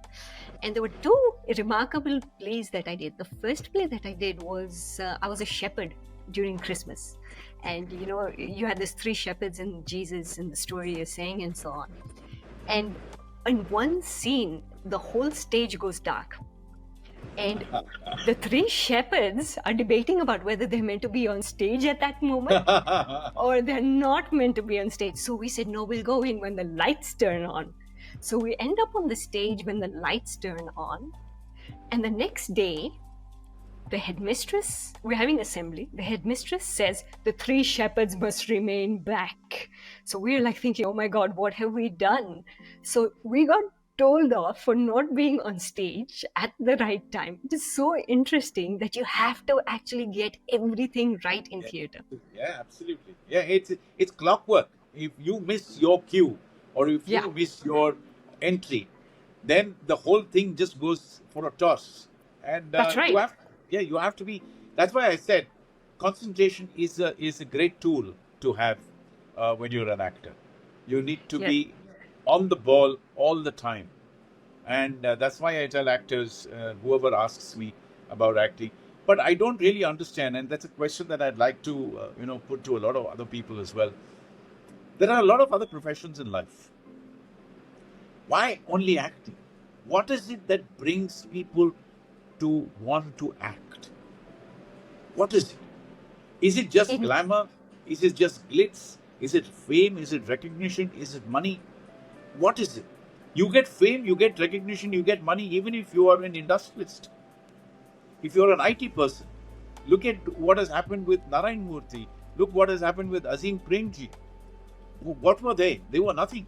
And there were two remarkable plays that I did. The first play that I did was, I was a shepherd during Christmas. And you had these three shepherds and Jesus and the story you're saying and so on. And in one scene, the whole stage goes dark. And the three shepherds are debating about whether they're meant to be on stage at that moment or they're not meant to be on stage. So we said, no, we'll go in when the lights turn on. So we end up on the stage when the lights turn on. And the next day, the headmistress, we're having assembly, the headmistress says the three shepherds must remain back. So we're like thinking, oh my God, what have we done? So we got told off for not being on stage at the right time. It is so interesting that you have to actually get everything right in theatre. Yeah, absolutely. Yeah, it's clockwork. If you miss your cue or if you miss your entry, then the whole thing just goes for a toss. And that's right. You have to be. That's why I said concentration is a great tool to have when you're an actor. You need to be on the ball all the time. And that's why I tell actors, whoever asks me about acting, but I don't really understand, and that's a question that I'd like to put to a lot of other people as well. There are a lot of other professions in life. Why only acting? What is it that brings people to want to act? What is it? Is it just In glamour? Is it just glitz? Is it fame? Is it recognition? Is it money? What is it? You get fame, you get recognition, you get money, even if you are an industrialist. If you're an IT person, look at what has happened with Narayan Murthy. Look what has happened with Azim Premji. What were they? They were nothing.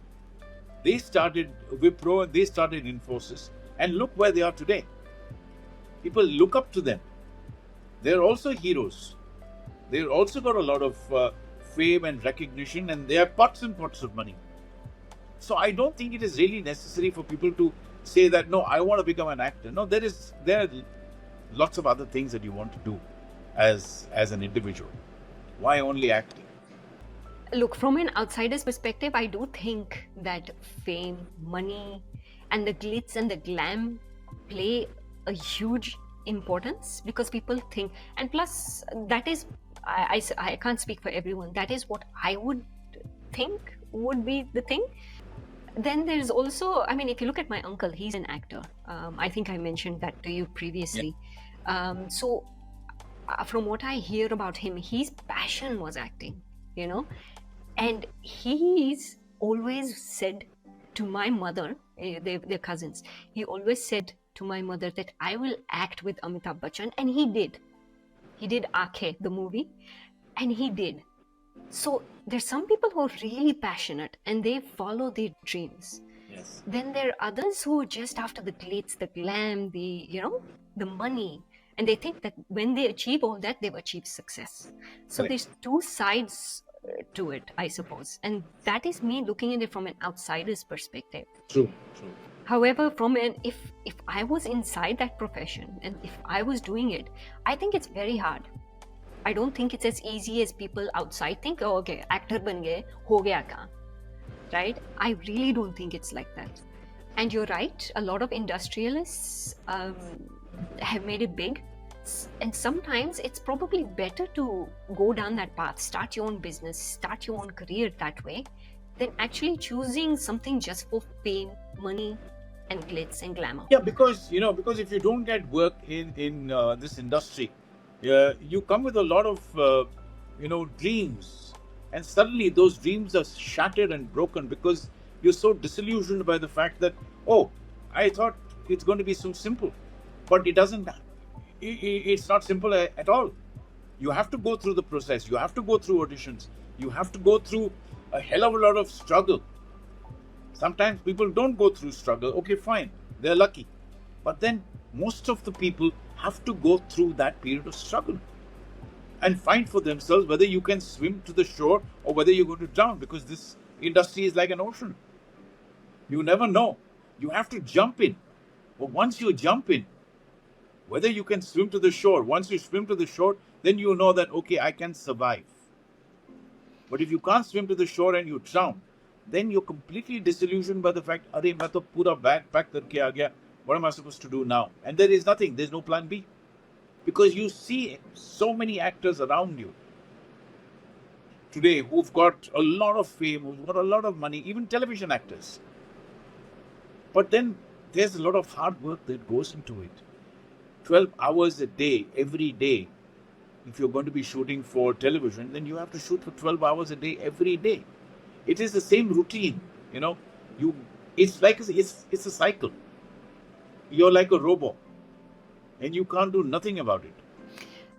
They started Wipro and they started Infosys. And look where they are today. People look up to them. They're also heroes. They've also got a lot of fame and recognition, and they have pots and pots of money. So I don't think it is really necessary for people to say that, no, I want to become an actor. No, there are lots of other things that you want to do as an individual. Why only acting? Look, from an outsider's perspective, I do think that fame, money, and the glitz and the glam play a huge importance, because people think, and plus that is, I can't speak for everyone, that is what I would think would be the thing. Then there's also, I mean, if you look at my uncle, he's an actor. I think I mentioned that to you previously. So from what I hear about him, his passion was acting, you know, and he's always said to my mother, they're cousins, he always said to my mother that I will act with Amitabh Bachchan, and he did. He did Aakhe, the movie, and he did. So there's some people who are really passionate and they follow their dreams. Yes. Then there are others who are just after the glitz, the glam, the money, and they think that when they achieve all that, they've achieved success. So Correct. there's two sides to it, I suppose, and that is me looking at it from an outsider's perspective. True. However, if I was inside that profession and if I was doing it, I think it's very hard. I don't think it's as easy as people outside think. Oh, okay, actor ban gaye, ho gaya kaam, right? I really don't think it's like that. And you're right, a lot of industrialists have made it big, and sometimes it's probably better to go down that path, start your own business, start your own career that way, than actually choosing something just for fame, money, and glitz and glamour. Yeah, because if you don't get work in this industry, you come with a lot of dreams, and suddenly those dreams are shattered and broken because you're so disillusioned by the fact that, oh, I thought it's going to be so simple, but it doesn't. It's not simple at all. You have to go through the process. You have to go through auditions. You have to go through a hell of a lot of struggle. Sometimes people don't go through struggle. Okay, fine, they're lucky. But then most of the people have to go through that period of struggle and find for themselves whether you can swim to the shore or whether you're going to drown, because this industry is like an ocean. You never know. You have to jump in. But once you jump in, whether you can swim to the shore, once you swim to the shore, then you know that, okay, I can survive. But if you can't swim to the shore and you drown, then you're completely disillusioned by the fact, arey, main to pura bag pack karke aa gaya. What am I supposed to do now? And there is nothing. There's no plan B. Because you see so many actors around you today who've got a lot of fame, who've got a lot of money, even television actors. But then there's a lot of hard work that goes into it. 12 hours a day, every day. If you're going to be shooting for television, then you have to shoot for 12 hours a day, every day. It is the same routine, It's like it's a cycle. You're like a robot, and you can't do nothing about it.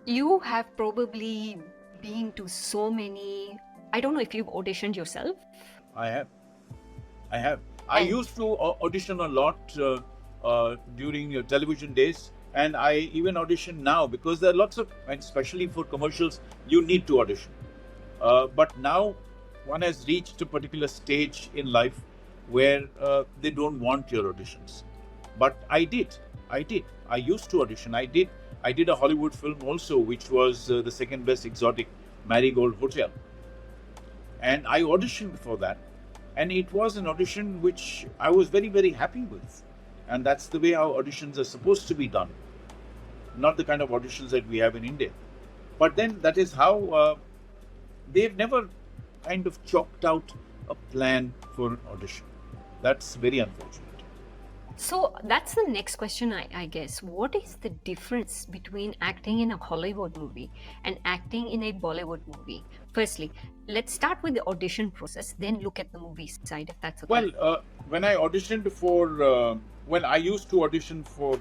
You have probably been to so many, I don't know if you've auditioned yourself. I have. I used to audition a lot during your television days, and I even audition now because there are lots of, and especially for commercials, you need to audition. But now one has reached a particular stage in life where they don't want your auditions. But I did. I used to audition. I did a Hollywood film also, which was the second best exotic, Marigold Hotel. And I auditioned for that. And it was an audition which I was very, very happy with. And that's the way our auditions are supposed to be done. Not the kind of auditions that we have in India. But then that is how they've never kind of chalked out a plan for an audition. That's very unfortunate. So that's the next question, I guess. What is the difference between acting in a Hollywood movie and acting in a Bollywood movie? Firstly, let's start with the audition process, then look at the movie side, if that's okay. Well, when I auditioned for, when I used to audition for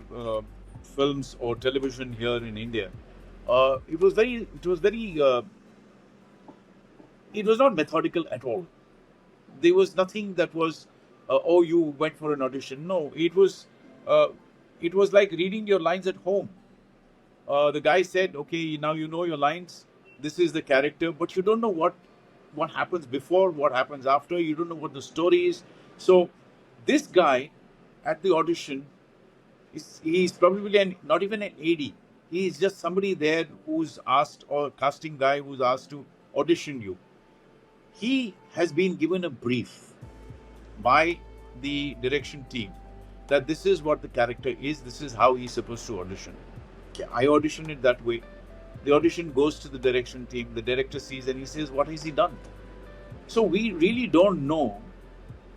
films or television here in India, it was not methodical at all. There was nothing that was, oh, you went for an audition. No, it was like reading your lines at home. The guy said, okay, now you know your lines. This is the character, but you don't know what happens before, what happens after. You don't know what the story is. So this guy at the audition, he's probably not even an AD. He's just somebody there who's asked, or casting guy who's asked to audition you. He has been given a brief by the direction team that this is what the character is, this is how he's supposed to audition. Okay, I audition it that way. The audition goes to the direction team, the director sees and he says, what has he done? So we really don't know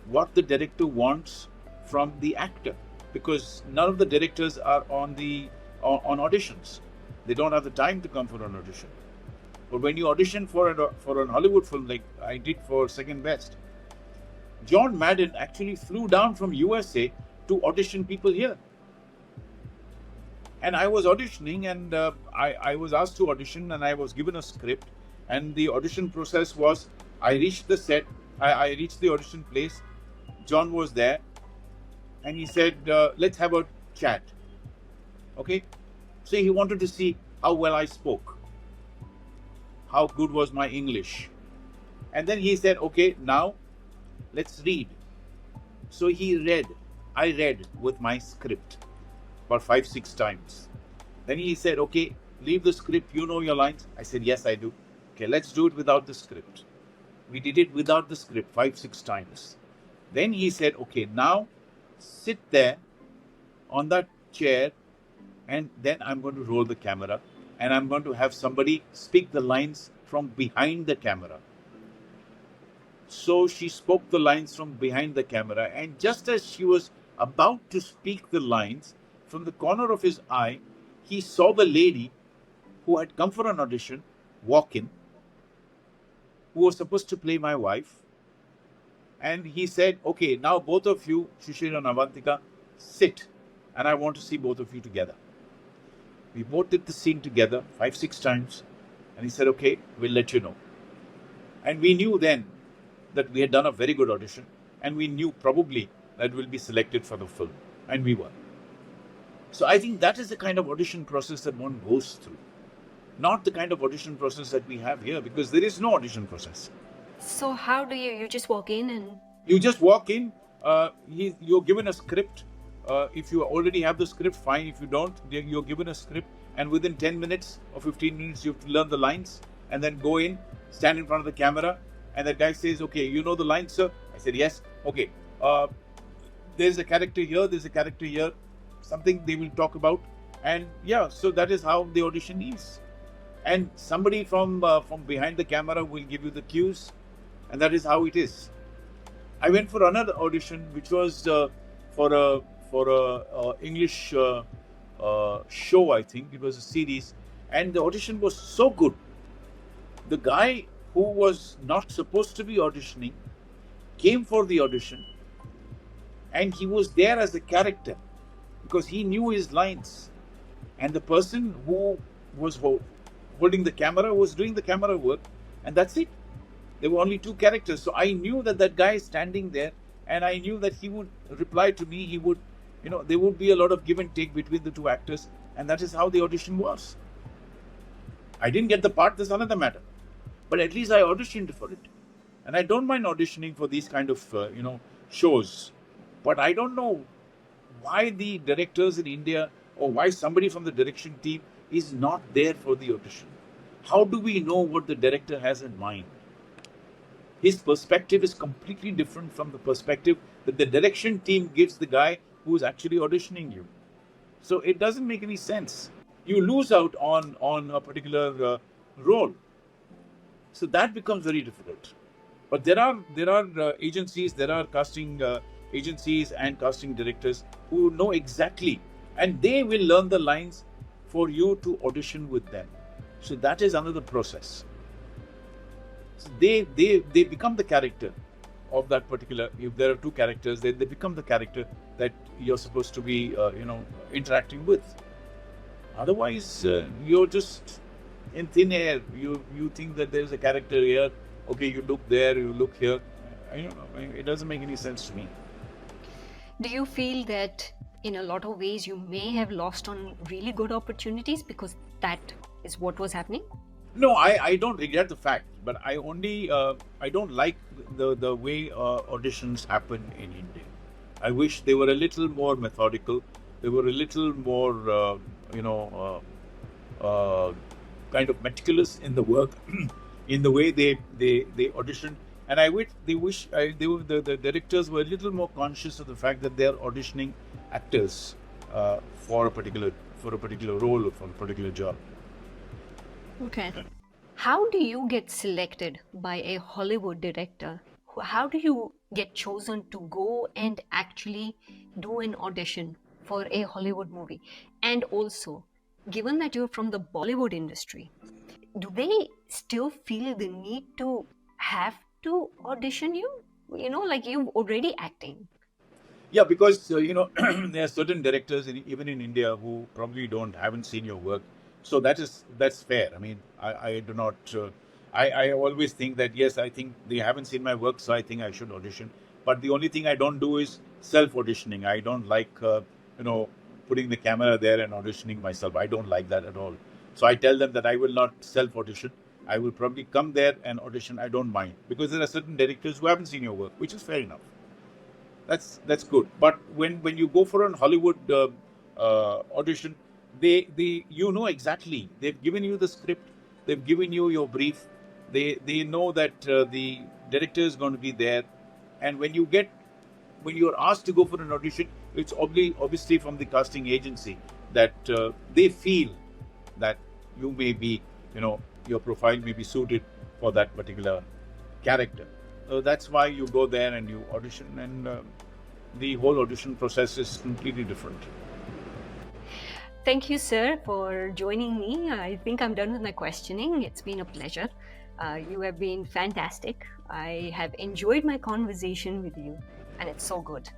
what the director wants from the actor, because none of the directors are on auditions. They don't have the time to come for an audition. But when you audition for an Hollywood film, like I did for Second Best, John Madden actually flew down from USA to audition people here. And I was auditioning, and I was asked to audition, and I was given a script. And the audition process was, I reached the set, I reached the audition place. John was there, and he said, let's have a chat. Okay? So he wanted to see how well I spoke, how good was my English. And then he said, okay, now let's read. So I read with my script about 5-6 times. Then he said, okay, leave the script, you know your lines. I said, yes, I do. Okay, let's do it without the script. We did it without the script 5-6 times. Then he said, okay, now sit there on that chair, and then I'm going to roll the camera, and I'm going to have somebody speak the lines from behind the camera. So she spoke the lines from behind the camera, and just as she was about to speak the lines, from the corner of his eye, he saw the lady who had come for an audition walk in, who was supposed to play my wife. And he said, okay, now both of you, Shishir and Avantika, sit, and I want to see both of you together. We both did the scene together 5-6 times, and he said, okay, we'll let you know. And we knew then that we had done a very good audition, and we knew probably that we'll be selected for the film, and we were. So I think that is the kind of audition process that one goes through, not the kind of audition process that we have here, because there is no audition process. So how do you just walk in and... You just walk in, you're given a script. If you already have the script, fine. If you don't, you're given a script, and within 10 minutes or 15 minutes, you have to learn the lines, and then go in, stand in front of the camera, and the guy says, okay, you know the lines, sir? I said, yes. Okay, there's a character here, there's a character here, something they will talk about. And yeah, so that is how the audition is. And somebody from behind the camera will give you the cues, and that is how it is. I went for another audition, which was for a English show, I think. It was a series, and the audition was so good. The guy who was not supposed to be auditioning came for the audition, and he was there as a character because he knew his lines. And the person who was holding the camera was doing the camera work, and that's it. There were only two characters. So I knew that that guy is standing there, and I knew that he would reply to me. He would, there would be a lot of give and take between the two actors, and that is how the audition was. I didn't get the part, that's another matter. But at least I auditioned for it. And I don't mind auditioning for these kind of, shows. But I don't know why the directors in India, or why somebody from the direction team is not there for the audition. How do we know what the director has in mind? His perspective is completely different from the perspective that the direction team gives the guy who is actually auditioning you. So it doesn't make any sense. You lose out on a particular role. So that becomes very difficult. But there are agencies, there are casting agencies and casting directors who know exactly, and they will learn the lines for you to audition with them. So that is another process. So they become the character of that particular. If there are two characters, they become the character that you're supposed to be, interacting with. Otherwise, you're just in thin air. You think that there's a character here. Okay, you look there, you look here. I don't know. It doesn't make any sense to me. Do you feel that in a lot of ways you may have lost on really good opportunities because that is what was happening? No, I don't regret the fact, but I only I don't like the way auditions happen in India. I wish they were a little more methodical. They were a little more, kind of meticulous in the work, in the way they audition. And I wish the directors were a little more conscious of the fact that they are auditioning actors for a particular role or for a particular job. Okay. How do you get selected by a Hollywood director? How do you get chosen to go and actually do an audition for a Hollywood movie? And also, given that you're from the Bollywood industry, do they still feel the need to have to audition you? Like you're already acting. Yeah, because there are certain directors even in India who probably haven't seen your work, so that's fair. I mean, I do not. I always think that yes, I think they haven't seen my work, so I think I should audition. But the only thing I don't do is self auditioning. I don't like putting the camera there and auditioning myself. I don't like that at all. So I tell them that I will not self audition. I will probably come there and audition. I don't mind, because there are certain directors who haven't seen your work, which is fair enough. That's good. But when you go for an Hollywood audition, they exactly. They've given you the script. They've given you your brief. They know that the director is going to be there, and when you're asked to go for an audition, it's obviously from the casting agency that they feel that you may be, your profile may be suited for that particular character. So that's why you go there and you audition, and the whole audition process is completely different. Thank you, sir, for joining me. I think I'm done with my questioning. It's been a pleasure. You have been fantastic. I have enjoyed my conversation with you, and it's so good.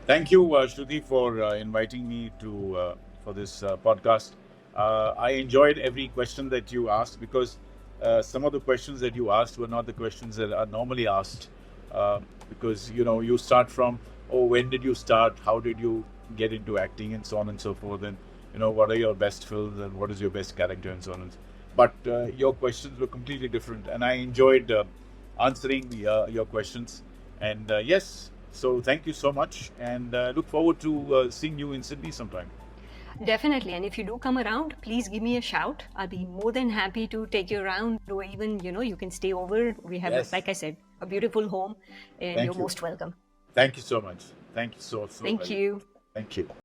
Thank you, Shruti, for inviting me for this podcast. I enjoyed every question that you asked, because some of the questions that you asked were not the questions that are normally asked, because you start from, when did you start, how did you get into acting, and so on and so forth, and what are your best films and what is your best character, and so on. But your questions were completely different, and I enjoyed answering your questions. And yes, so thank you so much, and look forward to seeing you in Sydney sometime. Definitely. And if you do come around, please give me a shout. I'll be more than happy to take you around, or even, you can stay over. We have, Yes. like I said, a beautiful home, and Thank you're you. most welcome. Thank you so much. Thank you so Thank much. you. Thank you.